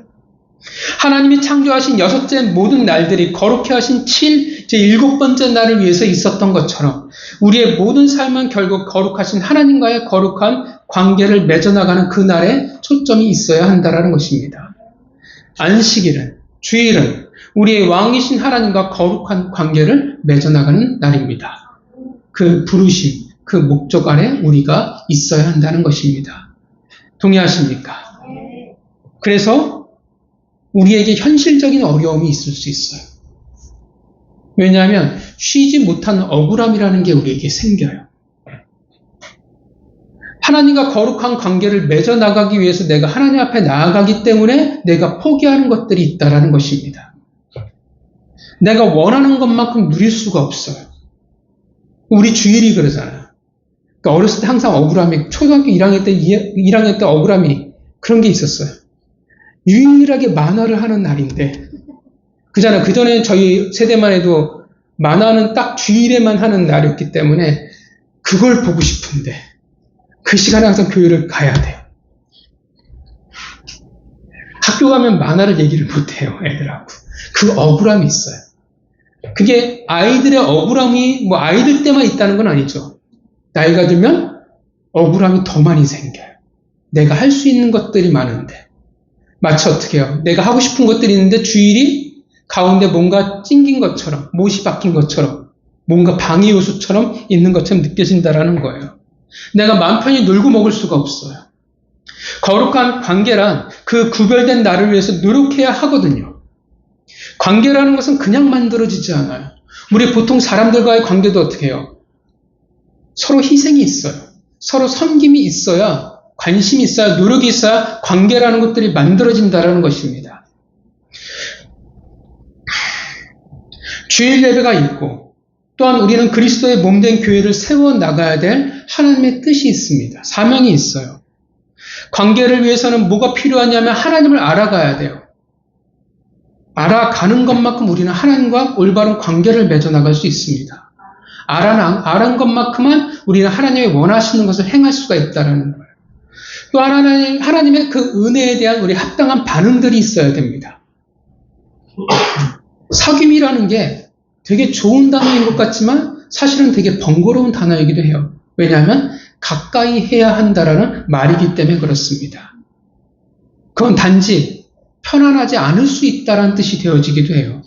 하나님이 창조하신 6째 모든 날들이 거룩해 하신 제 7번째 날을 위해서 있었던 것처럼 우리의 모든 삶은 결국 거룩하신 하나님과의 거룩한 관계를 맺어나가는 그 날에 초점이 있어야 한다는 것입니다. 안식일은, 주일은 우리의 왕이신 하나님과 거룩한 관계를 맺어나가는 날입니다. 그 부르심, 그 목적 아래 우리가 있어야 한다는 것입니다. 동의하십니까? 그래서 우리에게 현실적인 어려움이 있을 수 있어요. 왜냐하면 쉬지 못하는 억울함이라는 게 우리에게 생겨요. 하나님과 거룩한 관계를 맺어나가기 위해서 내가 하나님 앞에 나아가기 때문에 내가 포기하는 것들이 있다는 것입니다. 내가 원하는 것만큼 누릴 수가 없어요. 우리 주일이 그러잖아요. 그러니까 어렸을 때 항상 억울함이, 초등학교 1학년 때 억울함이 그런 게 있었어요. 유일하게 만화를 하는 날인데, 그잖아요. 그전에 저희 세대만 해도 만화는 딱 주일에만 하는 날이었기 때문에 그걸 보고 싶은데 그 시간에 항상 교회를 가야 돼요. 학교 가면 만화를 얘기를 못해요, 애들하고. 그 억울함이 있어요. 그게 아이들의 억울함이 아이들 때만 있다는 건 아니죠. 나이가 들면 억울함이 더 많이 생겨요. 내가 할 수 있는 것들이 많은데. 마치 어떻게 해요? 내가 하고 싶은 것들이 있는데 주일이 가운데 뭔가 찡긴 것처럼, 못이 박힌 것처럼, 뭔가 방해 요소처럼 있는 것처럼 느껴진다라는 거예요. 내가 마음 편히 놀고 먹을 수가 없어요. 거룩한 관계란 그 구별된 나를 위해서 노력해야 하거든요. 관계라는 것은 그냥 만들어지지 않아요. 우리 보통 사람들과의 관계도 어떻게 해요? 서로 희생이 있어요. 서로 섬김이 있어야, 관심이 있어야, 노력이 있어야 관계라는 것들이 만들어진다는 것입니다. 주일 예배가 있고 또한 우리는 그리스도의 몸된 교회를 세워나가야 될 하나님의 뜻이 있습니다. 사명이 있어요. 관계를 위해서는 뭐가 필요하냐면 하나님을 알아가야 돼요. 알아가는 것만큼 우리는 하나님과 올바른 관계를 맺어나갈 수 있습니다. 알아간 것만큼은 우리는 하나님이 원하시는 것을 행할 수가 있다는 거예요. 또 하나님의 그 은혜에 대한 우리 합당한 반응들이 있어야 됩니다. 사귐이라는 게 되게 좋은 단어인 것 같지만 사실은 되게 번거로운 단어이기도 해요. 왜냐하면 가까이 해야 한다라는 말이기 때문에 그렇습니다. 그건 단지 편안하지 않을 수 있다라는 뜻이 되어지기도 해요.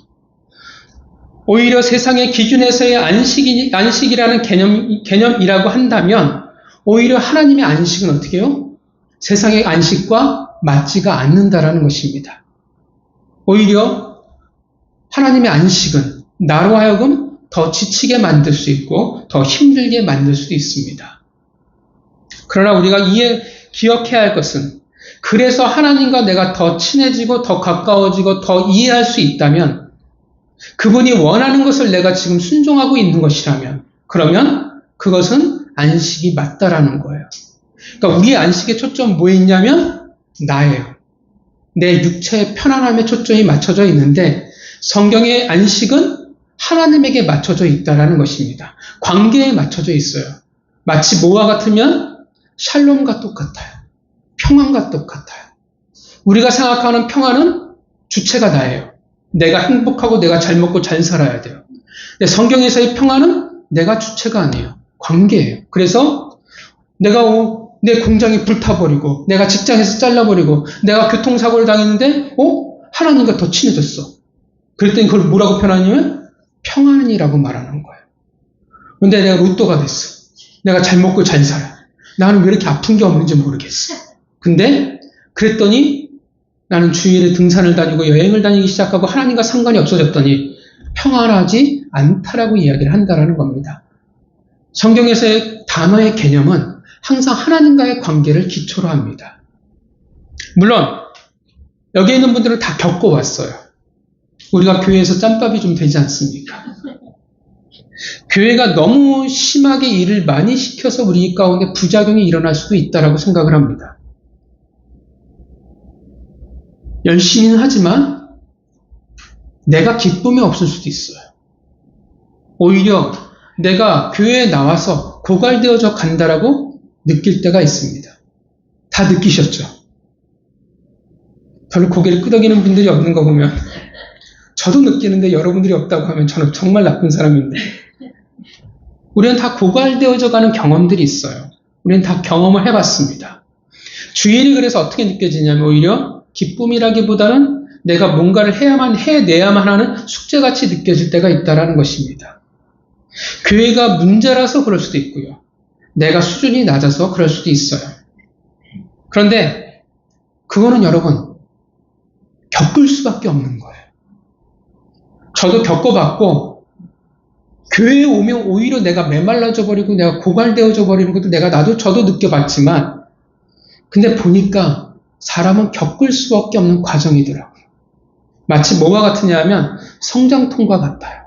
오히려 세상의 기준에서의 안식이라는 개념이라고 한다면 오히려 하나님의 안식은 어떻게 해요? 세상의 안식과 맞지가 않는다라는 것입니다. 오히려 하나님의 안식은 나로 하여금 더 지치게 만들 수 있고 더 힘들게 만들 수도 있습니다. 그러나 우리가 기억해야 할 것은 그래서 하나님과 내가 더 친해지고 더 가까워지고 더 이해할 수 있다면 그분이 원하는 것을 내가 지금 순종하고 있는 것이라면 그러면 그것은 안식이 맞다라는 거예요. 그러니까 우리의 안식의 초점 뭐에 있냐면 나예요. 내 육체의 편안함에 초점이 맞춰져 있는데 성경의 안식은 하나님에게 맞춰져 있다라는 것입니다. 관계에 맞춰져 있어요. 마치 뭐와 같으면 샬롬과 똑같아요. 평안과 똑같아요. 우리가 생각하는 평안은 주체가 나예요. 내가 행복하고 내가 잘 먹고 잘 살아야 돼요. 근데 성경에서의 평안은 내가 주체가 아니에요. 관계예요. 그래서 내가 내 공장이 불타버리고 내가 직장에서 잘라버리고 내가 교통사고를 당했는데 하나님과 더 친해졌어. 그랬더니 그걸 뭐라고 표현하냐면 평안이라고 말하는 거예요. 근데 내가 로또가 됐어. 내가 잘 먹고 잘 살아. 나는 왜 이렇게 아픈 게 없는지 모르겠어. 근데 그랬더니 나는 주일에 등산을 다니고 여행을 다니기 시작하고 하나님과 상관이 없어졌더니 평안하지 않다라고 이야기를 한다라는 겁니다. 성경에서의 단어의 개념은 항상 하나님과의 관계를 기초로 합니다. 물론 여기 있는 분들은 다 겪어왔어요. 우리가 교회에서 짬밥이 좀 되지 않습니까? 교회가 너무 심하게 일을 많이 시켜서 우리 가운데 부작용이 일어날 수도 있다라고 생각을 합니다. 열심히는 하지만 내가 기쁨이 없을 수도 있어요. 오히려 내가 교회에 나와서 고갈되어져 간다라고 느낄 때가 있습니다. 다 느끼셨죠? 별로 고개를 끄덕이는 분들이 없는 거 보면 저도 느끼는데 여러분들이 없다고 하면 저는 정말 나쁜 사람인데 우리는 다 고갈되어져 가는 경험들이 있어요. 우리는 다 경험을 해봤습니다. 주일이 그래서 어떻게 느껴지냐면 오히려 기쁨이라기보다는 내가 뭔가를 해내야만 하는 숙제같이 느껴질 때가 있다는 것입니다. 교회가 문제라서 그럴 수도 있고요. 내가 수준이 낮아서 그럴 수도 있어요. 그런데 그거는 여러분 겪을 수밖에 없는 거예요. 저도 겪어봤고 교회에 오면 오히려 내가 메말라져 버리고 내가 고갈되어져 버리는 것도 저도 느껴봤지만 근데 보니까 사람은 겪을 수밖에 없는 과정이더라고요. 마치 뭐와 같으냐 하면 성장통과 같아요.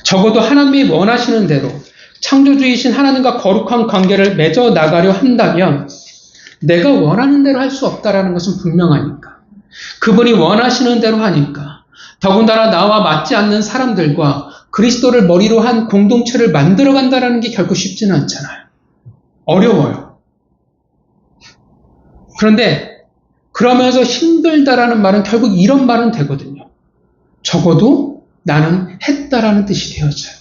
적어도 하나님이 원하시는 대로 창조주이신 하나님과 거룩한 관계를 맺어 나가려 한다면 내가 원하는 대로 할 수 없다라는 것은 분명하니까. 그분이 원하시는 대로 하니까. 더군다나 나와 맞지 않는 사람들과 그리스도를 머리로 한 공동체를 만들어 간다는 게 결코 쉽지는 않잖아요. 어려워요. 그런데 그러면서 힘들다라는 말은 결국 이런 말은 되거든요. 적어도 나는 했다라는 뜻이 되어져요.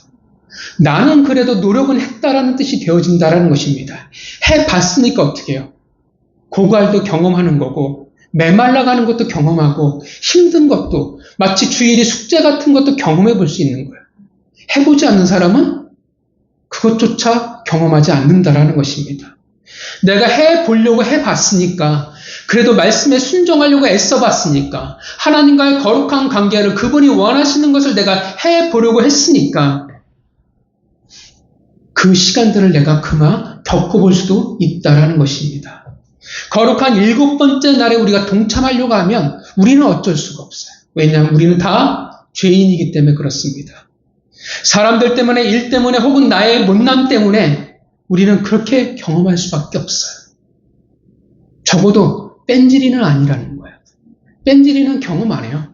나는 그래도 노력은 했다라는 뜻이 되어진다라는 것입니다. 해봤으니까 어떻게 해요? 고갈도 경험하는 거고 메말라가는 것도 경험하고 힘든 것도 마치 주일이 숙제 같은 것도 경험해 볼 수 있는 거예요. 해보지 않는 사람은 그것조차 경험하지 않는다라는 것입니다. 내가 해보려고 해봤으니까 그래도 말씀에 순종하려고 애써봤으니까 하나님과의 거룩한 관계를 그분이 원하시는 것을 내가 해보려고 했으니까 그 시간들을 내가 그만 겪어볼 수도 있다라는 것입니다. 거룩한 7번째 날에 우리가 동참하려고 하면 우리는 어쩔 수가 없어요. 왜냐하면 우리는 다 죄인이기 때문에 그렇습니다. 사람들 때문에, 일 때문에, 혹은 나의 못남 때문에 우리는 그렇게 경험할 수밖에 없어요. 적어도 뺀질이는 아니라는 거예요. 뺀질이는 경험 안 해요.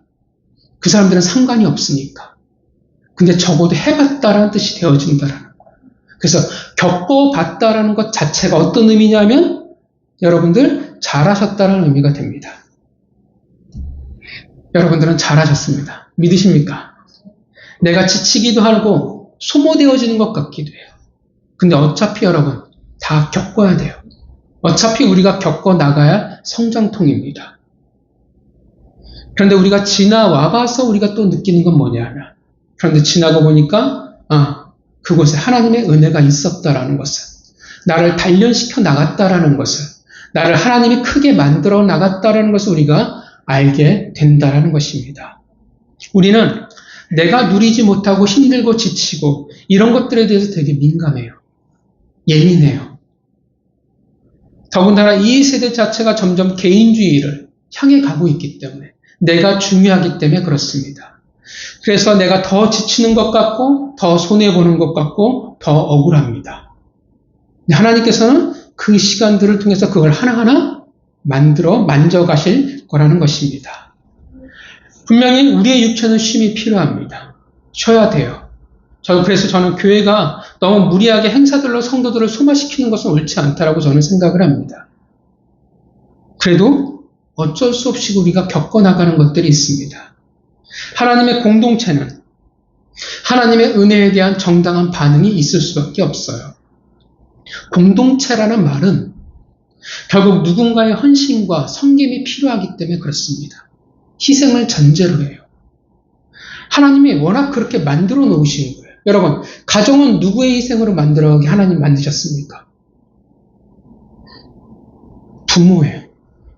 그 사람들은 상관이 없으니까. 근데 적어도 해봤다라는 뜻이 되어진다라는 거예요. 그래서 겪어봤다라는 것 자체가 어떤 의미냐면 여러분들 잘하셨다는 의미가 됩니다. 여러분들은 잘하셨습니다. 믿으십니까? 내가 지치기도 하고 소모되어지는 것 같기도 해요. 근데 어차피 여러분 다 겪어야 돼요. 어차피 우리가 겪어 나가야 성장통입니다. 그런데 우리가 지나와 봐서 우리가 또 느끼는 건 뭐냐면, 그런데 지나고 보니까 그곳에 하나님의 은혜가 있었다라는 것을, 나를 단련시켜 나갔다라는 것을, 나를 하나님이 크게 만들어 나갔다라는 것을 우리가 알게 된다라는 것입니다. 우리는 내가 누리지 못하고 힘들고 지치고 이런 것들에 대해서 되게 민감해요. 예민해요. 더군다나 이 세대 자체가 점점 개인주의를 향해 가고 있기 때문에, 내가 중요하기 때문에 그렇습니다. 그래서 내가 더 지치는 것 같고 더 손해보는 것 같고 더 억울합니다. 하나님께서는 그 시간들을 통해서 그걸 하나하나 만져가실 거라는 것입니다. 분명히 우리의 육체는 쉼이 필요합니다. 쉬어야 돼요. 그래서 저는 교회가 너무 무리하게 행사들로 성도들을 소화시키는 것은 옳지 않다라고 저는 생각을 합니다. 그래도 어쩔 수 없이 우리가 겪어나가는 것들이 있습니다. 하나님의 공동체는 하나님의 은혜에 대한 정당한 반응이 있을 수밖에 없어요. 공동체라는 말은 결국 누군가의 헌신과 섬김이 필요하기 때문에 그렇습니다. 희생을 전제로 해요. 하나님이 워낙 그렇게 만들어 놓으신 거예요. 여러분, 가정은 누구의 희생으로 만들어가게 하나님 만드셨습니까? 부모예요.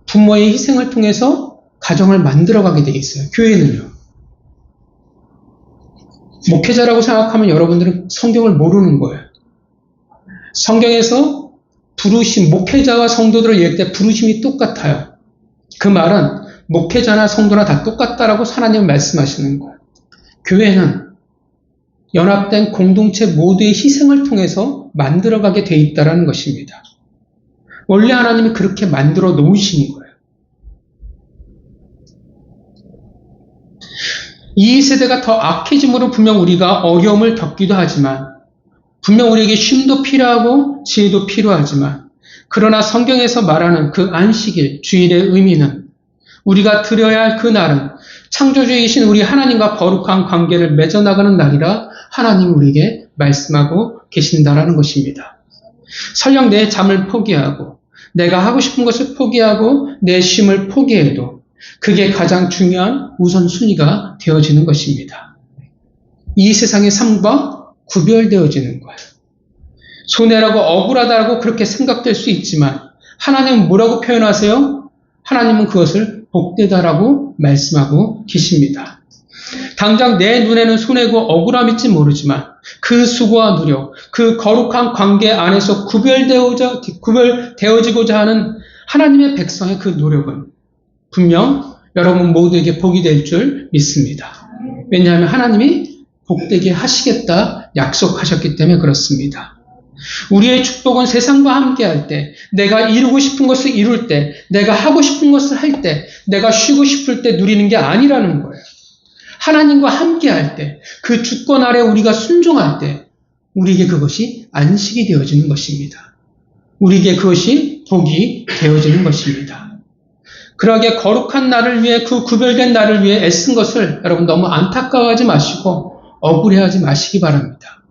부모의 희생을 통해서 가정을 만들어가게 돼 있어요. 교회는요. 목회자라고 생각하면 여러분들은 성경을 모르는 거예요. 성경에서 부르심, 목회자와 성도들을 얘기할 때 부르심이 똑같아요. 그 말은 목회자나 성도나 다 똑같다라고 하나님은 말씀하시는 거예요. 교회는 연합된 공동체 모두의 희생을 통해서 만들어가게 돼 있다는 것입니다. 원래 하나님이 그렇게 만들어 놓으신 거예요. 이 세대가 더 악해짐으로 분명 우리가 어려움을 겪기도 하지만, 분명 우리에게 쉼도 필요하고 지혜도 필요하지만, 그러나 성경에서 말하는 그 안식일, 주일의 의미는 우리가 드려야 할 그 날은 창조주이신 우리 하나님과 거룩한 관계를 맺어나가는 날이라 하나님 우리에게 말씀하고 계신다라는 것입니다. 설령 내 잠을 포기하고 내가 하고 싶은 것을 포기하고 내 쉼을 포기해도 그게 가장 중요한 우선순위가 되어지는 것입니다. 이 세상의 삶과 구별되어지는 거예요. 손해라고 억울하다고 그렇게 생각될 수 있지만 하나님은 뭐라고 표현하세요? 하나님은 그것을 복되다라고 말씀하고 계십니다. 당장 내 눈에는 손해고 억울함일지 모르지만 그 수고와 노력, 그 거룩한 관계 안에서 구별되어지고자 하는 하나님의 백성의 그 노력은 분명 여러분 모두에게 복이 될 줄 믿습니다. 왜냐하면 하나님이 복되게 하시겠다 약속하셨기 때문에 그렇습니다. 우리의 축복은 세상과 함께할 때, 내가 이루고 싶은 것을 이룰 때, 내가 하고 싶은 것을 할 때, 내가 쉬고 싶을 때 누리는 게 아니라는 거예요. 하나님과 함께할 때, 그 주권 아래 우리가 순종할 때 우리에게 그것이 안식이 되어지는 것입니다. 우리에게 그것이 복이 되어지는 것입니다. 그러하게 거룩한 날을 위해, 그 구별된 날을 위해 애쓴 것을 여러분 너무 안타까워하지 마시고 억울해하지 마시기 바랍니다.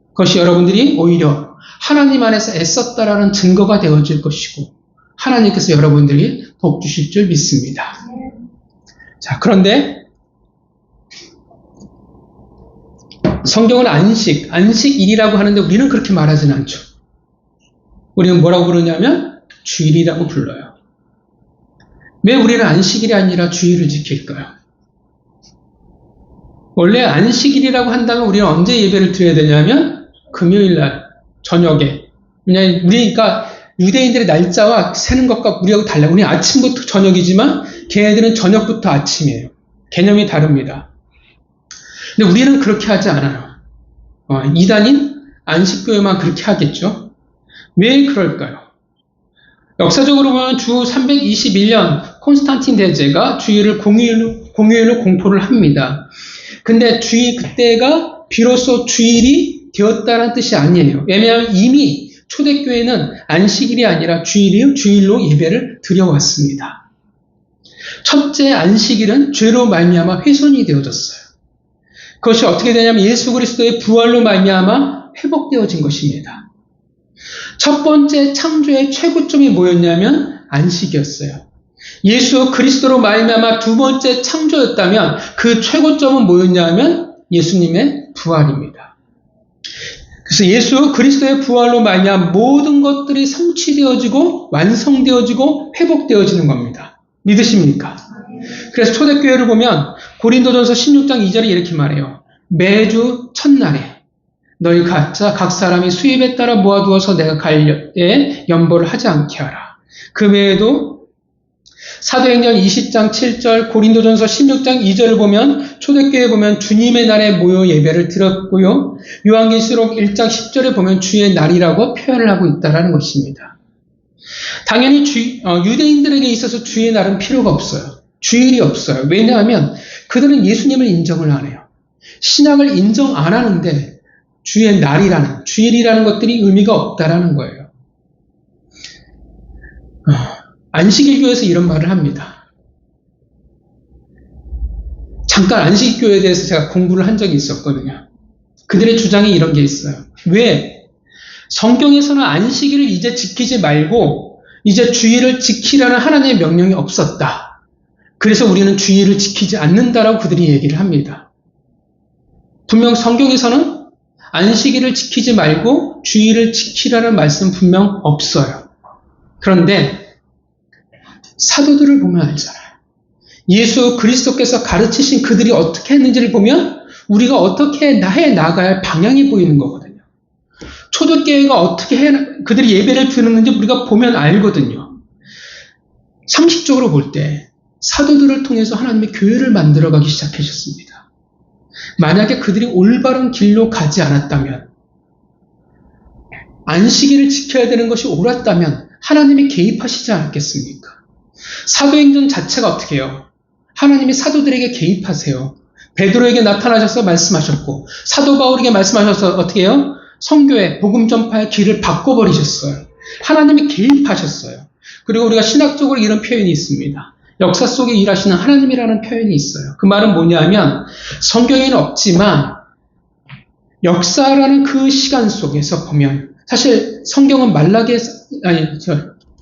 그것이 여러분들이 오히려 하나님 안에서 애썼다라는 증거가 되어질 것이고 하나님께서 여러분들이 복 주실 줄 믿습니다. 자, 그런데 성경은 안식일이라고 하는데 우리는 그렇게 말하지는 않죠. 우리는 뭐라고 부르냐면 주일이라고 불러요. 왜 우리는 안식일이 아니라 주일을 지킬까요? 원래 안식일이라고 한다면 우리는 언제 예배를 드려야 되냐면 금요일날 저녁에. 왜냐하면 우리가 유대인들의 날짜와 세는 것과 우리하고 달라요. 우리는 아침부터 저녁이지만 걔네들은 저녁부터 아침이에요. 개념이 다릅니다. 근데 우리는 그렇게 하지 않아요. 이단인 안식교회만 그렇게 하겠죠. 왜 그럴까요? 역사적으로 보면 주 321년 콘스탄틴 대제가 주일을 공휴일로 공포를 합니다. 근데 그때가 비로소 주일이 되었다는 뜻이 아니에요. 왜냐하면 이미 초대교회는 안식일이 아니라 주일로 예배를 드려왔습니다. 첫째 안식일은 죄로 말미암아 훼손이 되어졌어요. 그것이 어떻게 되냐면 예수 그리스도의 부활로 말미암아 회복되어진 것입니다. 첫 번째 창조의 최고점이 뭐였냐면 안식이었어요. 예수 그리스도로 말미암아 두 번째 창조였다면 그 최고점은 뭐였냐면 예수님의 부활입니다. 그래서 예수 그리스도의 부활로 말미암아 모든 것들이 성취되어지고 완성되어지고 회복되어지는 겁니다. 믿으십니까? 그래서 초대교회를 보면 고린도전서 16장 2절에 이렇게 말해요. 매주 첫날에 너희 각자 각 사람이 수입에 따라 모아두어서 내가 갈 때에 연보를 하지 않게 하라. 그 외에도 사도행전 20장 7절, 고린도전서 16장 2절을 보면 초대교회에 보면 주님의 날에 모여 예배를 드렸고요. 요한계시록 1장 10절에 보면 주의 날이라고 표현을 하고 있다는 것입니다. 당연히 유대인들에게 있어서 주의 날은 필요가 없어요. 주일이 없어요. 왜냐하면 그들은 예수님을 인정을 안 해요. 신약을 인정 안 하는데 주의 날이라는, 주일이라는 것들이 의미가 없다라는 거예요. 안식일교에서 이런 말을 합니다. 잠깐 안식일교에 대해서 제가 공부를 한 적이 있었거든요. 그들의 주장이 이런 게 있어요. 왜? 성경에서는 안식일을 이제 지키지 말고 이제 주일을 지키라는 하나님의 명령이 없었다. 그래서 우리는 주일을 지키지 않는다라고 그들이 얘기를 합니다. 분명 성경에서는 안식일을 지키지 말고 주일을 지키라는 말씀 분명 없어요. 그런데 사도들을 보면 알잖아요. 예수 그리스도께서 가르치신 그들이 어떻게 했는지를 보면 우리가 어떻게 해 나가야 할 방향이 보이는 거거든요. 초대교회가 어떻게 그들이 예배를 드렸는지 우리가 보면 알거든요. 상식적으로 볼 때 사도들을 통해서 하나님의 교회를 만들어가기 시작하셨습니다. 만약에 그들이 올바른 길로 가지 않았다면, 안식일을 지켜야 되는 것이 옳았다면 하나님이 개입하시지 않았겠습니까? 사도행전 자체가 어떻게 해요? 하나님이 사도들에게 개입하세요. 베드로에게 나타나셔서 말씀하셨고 사도 바울에게 말씀하셔서 어떻게 해요? 선교회, 복음 전파의 길을 바꿔버리셨어요. 하나님이 개입하셨어요. 그리고 우리가 신학적으로 이런 표현이 있습니다. 역사 속에 일하시는 하나님이라는 표현이 있어요. 그 말은 뭐냐면 성경에는 없지만 역사라는 그 시간 속에서 보면 사실 성경은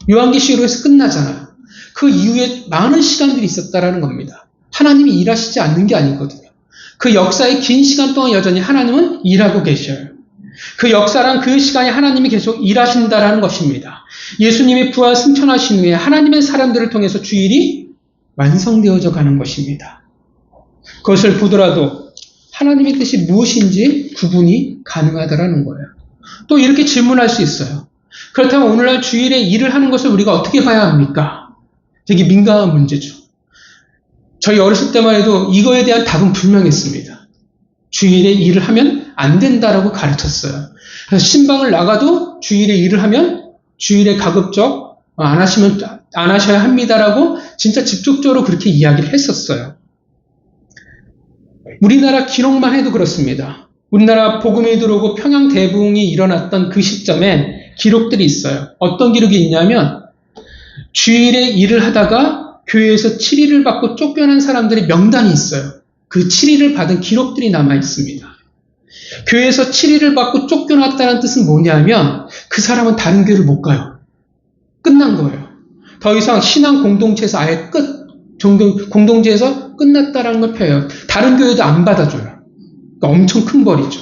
요한계시록에서 끝나잖아요. 그 이후에 많은 시간들이 있었다라는 겁니다. 하나님이 일하시지 않는 게 아니거든요. 그 역사의 긴 시간 동안 여전히 하나님은 일하고 계셔요. 그 역사란 그 시간에 하나님이 계속 일하신다라는 것입니다. 예수님이 부활 승천하신 후에 하나님의 사람들을 통해서 주일이 완성되어져 가는 것입니다. 그것을 보더라도 하나님의 뜻이 무엇인지 구분이 가능하다라는 거예요. 또 이렇게 질문할 수 있어요. 그렇다면 오늘날 주일에 일을 하는 것을 우리가 어떻게 봐야 합니까? 되게 민감한 문제죠. 저희 어렸을 때만 해도 이거에 대한 답은 분명했습니다. 주일에 일을 하면 안 된다라고 가르쳤어요. 그래서 신방을 나가도 주일에 일을 하면 주일에 가급적 안 하셔야 합니다라고 진짜 직접적으로 그렇게 이야기를 했었어요. 우리나라 기록만 해도 그렇습니다. 우리나라 복음이 들어오고 평양 대붕이 일어났던 그 시점에 기록들이 있어요. 어떤 기록이 있냐면 주일에 일을 하다가 교회에서 7일을 받고 쫓겨난 사람들의 명단이 있어요. 그 7일을 받은 기록들이 남아 있습니다. 교회에서 7일을 받고 쫓겨났다는 뜻은 뭐냐면 그 사람은 다른 교회를 못 가요. 끝난 거예요. 더 이상 신앙 공동체에서 아예 공동체에서 끝났다라는 걸 표해요. 다른 교회도 안 받아줘요. 그러니까 엄청 큰 벌이죠.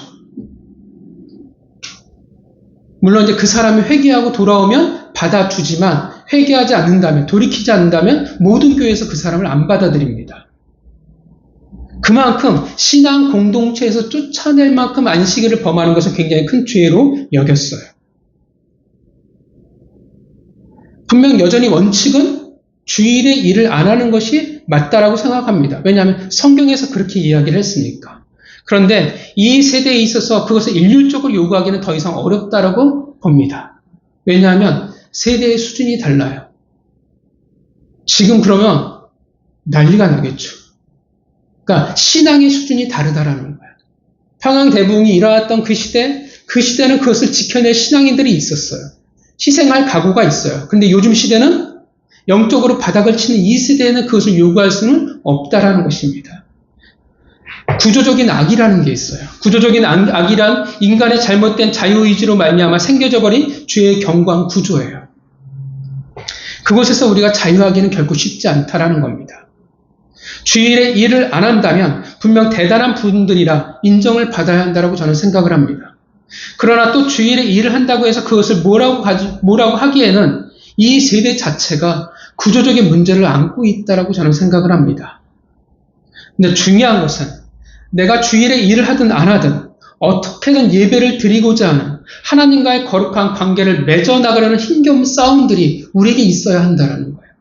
물론 이제 그 사람이 회개하고 돌아오면 받아주지만 회개하지 않는다면, 돌이키지 않는다면 모든 교회에서 그 사람을 안 받아들입니다. 그만큼 신앙 공동체에서 쫓아낼 만큼 안식일을 범하는 것은 굉장히 큰 죄로 여겼어요. 분명 여전히 원칙은 주일에 일을 안 하는 것이 맞다라고 생각합니다. 왜냐하면 성경에서 그렇게 이야기를 했으니까. 그런데 이 세대에 있어서 그것을 일률적으로 요구하기는 더 이상 어렵다라고 봅니다. 왜냐하면 세대의 수준이 달라요. 지금 그러면 난리가 나겠죠. 그러니까 신앙의 수준이 다르다라는 거예요. 평양 대붕이 일어났던 그 시대 그 시대는 그것을 지켜낼 신앙인들이 있었어요. 희생할 각오가 있어요. 근데 요즘 시대는 영적으로 바닥을 치는 이 시대에는 그것을 요구할 수는 없다라는 것입니다. 구조적인 악이라는 게 있어요. 구조적인 악이란 인간의 잘못된 자유의지로 말미암아 생겨져 버린 죄의 경관 구조예요. 그곳에서 우리가 자유하기는 결코 쉽지 않다라는 겁니다. 주일에 일을 안 한다면 분명 대단한 분들이라 인정을 받아야 한다고 저는 생각을 합니다. 그러나 또 주일에 일을 한다고 해서 그것을 뭐라고 하기에는 이 세대 자체가 구조적인 문제를 안고 있다고 저는 생각을 합니다. 근데 중요한 것은 내가 주일에 일을 하든 안 하든 어떻게든 예배를 드리고자 하는 하나님과의 거룩한 관계를 맺어나가려는 힘겨운 싸움들이 우리에게 있어야 한다는 거예요.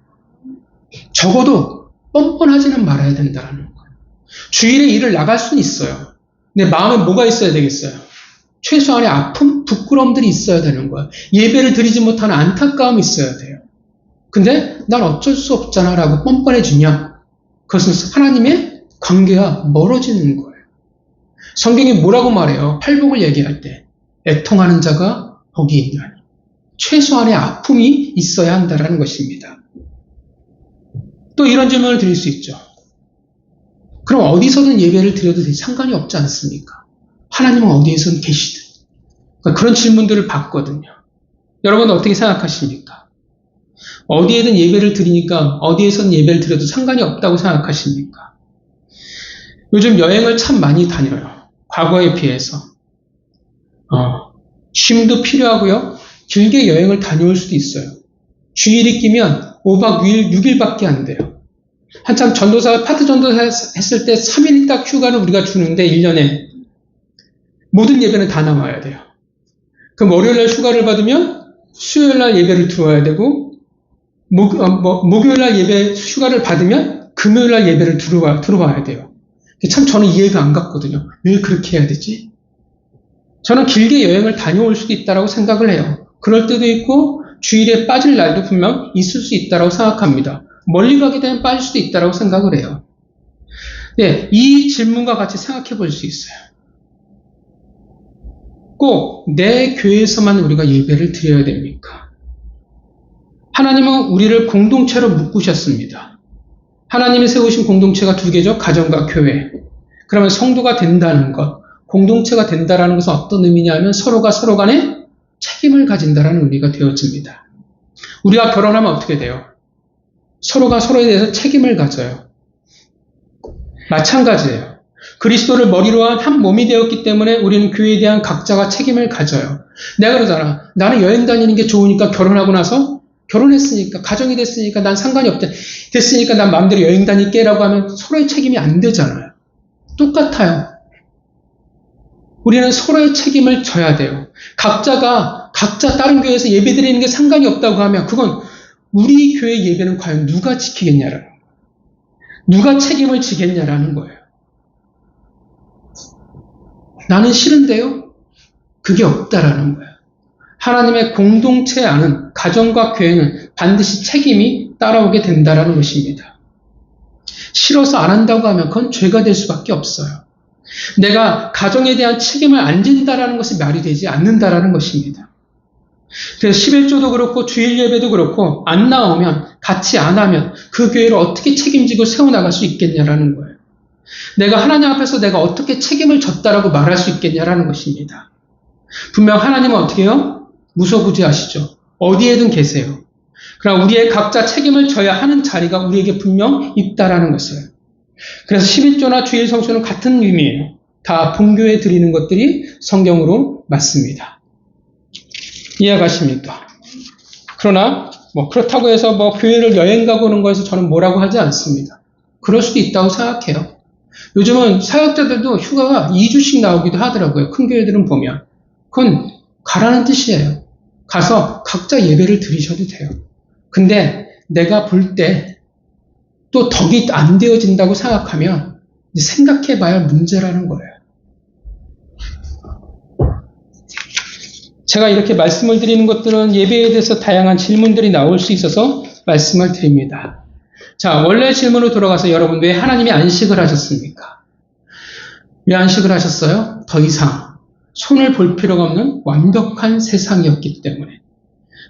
적어도 뻔뻔하지는 말아야 된다는 거예요. 주일에 일을 나갈 수는 있어요. 근데 마음에 뭐가 있어야 되겠어요? 최소한의 아픔, 부끄러움들이 있어야 되는 거예요. 예배를 드리지 못하는 안타까움이 있어야 돼요. 근데 난 어쩔 수 없잖아 라고 뻔뻔해지면 그것은 하나님의 관계가 멀어지는 거예요. 성경이 뭐라고 말해요? 팔복을 얘기할 때 애통하는 자가 복이 있나니 최소한의 아픔이 있어야 한다는 것입니다. 또 이런 질문을 드릴 수 있죠. 그럼 어디서든 예배를 드려도 상관이 없지 않습니까? 하나님은 어디에서든 계시든. 그러니까 그런 질문들을 받거든요. 여러분은 어떻게 생각하십니까? 어디에든 예배를 드리니까 어디에서든 예배를 드려도 상관이 없다고 생각하십니까? 요즘 여행을 참 많이 다녀요. 과거에 비해서. 쉼도 필요하고요. 길게 여행을 다녀올 수도 있어요. 주일이 끼면 5박 6일밖에 안 돼요. 한참 파트 전도사 했을 때 3일 딱 휴가를 우리가 주는데 1년에 모든 예배는 다 나와야 돼요. 그럼 월요일날 휴가를 받으면 수요일날 예배를 들어와야 되고 목요일날 예배 휴가를 받으면 금요일날 예배를 들어와야 돼요. 참 저는 이해가 안 갔거든요. 왜 그렇게 해야 되지? 저는 길게 여행을 다녀올 수도 있다고 생각을 해요. 그럴 때도 있고 주일에 빠질 날도 분명 있을 수 있다고 생각합니다. 멀리 가게 되면 빠질 수도 있다고 생각을 해요. 네, 이 질문과 같이 생각해 볼 수 있어요. 꼭 내 교회에서만 우리가 예배를 드려야 됩니까? 하나님은 우리를 공동체로 묶으셨습니다. 하나님이 세우신 공동체가 두 개죠. 가정과 교회. 그러면 성도가 된다는 것, 공동체가 된다는 것은 어떤 의미냐면 서로가 서로 간에 책임을 가진다는 의미가 되어집니다. 우리가 결혼하면 어떻게 돼요? 서로가 서로에 대해서 책임을 가져요. 마찬가지예요. 그리스도를 머리로 한 한 몸이 되었기 때문에 우리는 교회에 대한 각자가 책임을 가져요. 내가 그러잖아. 나는 여행 다니는 게 좋으니까 결혼하고 나서 결혼했으니까 가정이 됐으니까 난 상관이 없다. 됐으니까 난 마음대로 여행 다닐게 라고 하면 서로의 책임이 안 되잖아요. 똑같아요. 우리는 서로의 책임을 져야 돼요. 각자 다른 교회에서 예배 드리는 게 상관이 없다고 하면 그건 우리 교회 예배는 과연 누가 지키겠냐라는 거예요. 누가 책임을 지겠냐라는 거예요. 나는 싫은데요? 그게 없다라는 거예요. 하나님의 공동체 안은 가정과 교회는 반드시 책임이 따라오게 된다라는 것입니다. 싫어서 안 한다고 하면 그건 죄가 될 수밖에 없어요. 내가 가정에 대한 책임을 안 진다라는 것이 말이 되지 않는다라는 것입니다. 그래서 11조도 그렇고 주일 예배도 그렇고 안 나오면 같이 안 하면 그 교회를 어떻게 책임지고 세워나갈 수 있겠냐라는 거예요. 내가 하나님 앞에서 내가 어떻게 책임을 졌다라고 말할 수 있겠냐라는 것입니다. 분명 하나님은 어떻게 해요? 무소부지하시죠. 어디에든 계세요. 그러나 우리의 각자 책임을 져야 하는 자리가 우리에게 분명 있다라는 것을. 그래서 11조나 주일 성수는 같은 의미예요. 다 본교에 드리는 것들이 성경으로 맞습니다. 이해가십니까? 그러나 그렇다고 해서 교회를 여행 가고 오는 거에서 저는 뭐라고 하지 않습니다. 그럴 수도 있다고 생각해요. 요즘은 사역자들도 휴가가 2주씩 나오기도 하더라고요. 큰 교회들은 보면. 그건 가라는 뜻이에요. 가서 각자 예배를 드리셔도 돼요. 근데 내가 볼 때 또 덕이 안 되어진다고 생각하면 생각해봐야 문제라는 거예요. 제가 이렇게 말씀을 드리는 것들은 예배에 대해서 다양한 질문들이 나올 수 있어서 말씀을 드립니다. 자, 원래 질문으로 돌아가서 여러분 왜 하나님이 안식을 하셨습니까? 왜 안식을 하셨어요? 더 이상 손을 볼 필요가 없는 완벽한 세상이었기 때문에,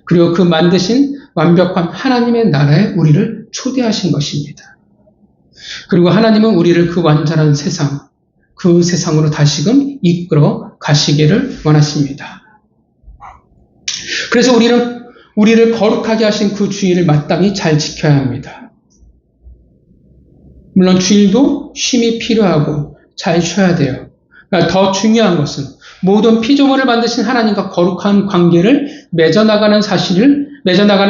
그리고 그 만드신 완벽한 하나님의 나라에 우리를 초대하신 것입니다. 그리고 하나님은 우리를 그 완전한 세상, 그 세상으로 다시금 이끌어 가시기를 원하십니다. 그래서 우리를 거룩하게 하신 그 주일을 마땅히 잘 지켜야 합니다. 물론 주일도 쉼이 필요하고 잘 쉬어야 돼요. 그러니까 더 중요한 것은 모든 피조물을 만드신 하나님과 거룩한 관계를 맺어나가는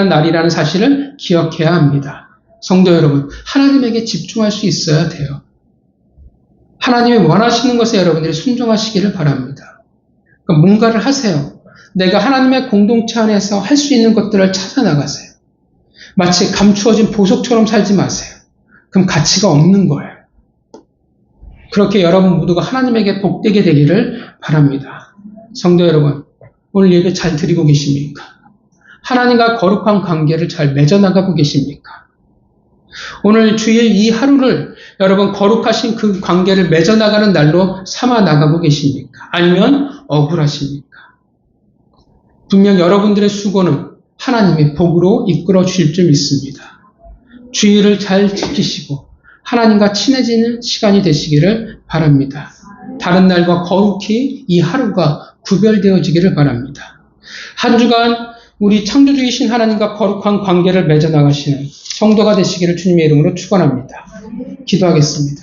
날이라는 사실을 기억해야 합니다. 성도 여러분, 하나님에게 집중할 수 있어야 돼요. 하나님이 원하시는 것에 여러분들이 순종하시기를 바랍니다. 그러니까 뭔가를 하세요. 내가 하나님의 공동체 안에서 할 수 있는 것들을 찾아 나가세요. 마치 감추어진 보석처럼 살지 마세요. 그럼 가치가 없는 거예요. 그렇게 여러분 모두가 하나님에게 복되게 되기를 바랍니다. 성도 여러분, 오늘 예배 잘 드리고 계십니까? 하나님과 거룩한 관계를 잘 맺어나가고 계십니까? 오늘 주일 이 하루를 여러분 거룩하신 그 관계를 맺어나가는 날로 삼아 나가고 계십니까? 아니면 억울하십니까? 분명 여러분들의 수고는 하나님의 복으로 이끌어 주실 줄 믿습니다. 주일을 잘 지키시고 하나님과 친해지는 시간이 되시기를 바랍니다. 다른 날과 거룩히 이 하루가 구별되어지기를 바랍니다. 한 주간 우리 창조주이신 하나님과 거룩한 관계를 맺어나가시는 성도가 되시기를 주님의 이름으로 축원합니다. 기도하겠습니다.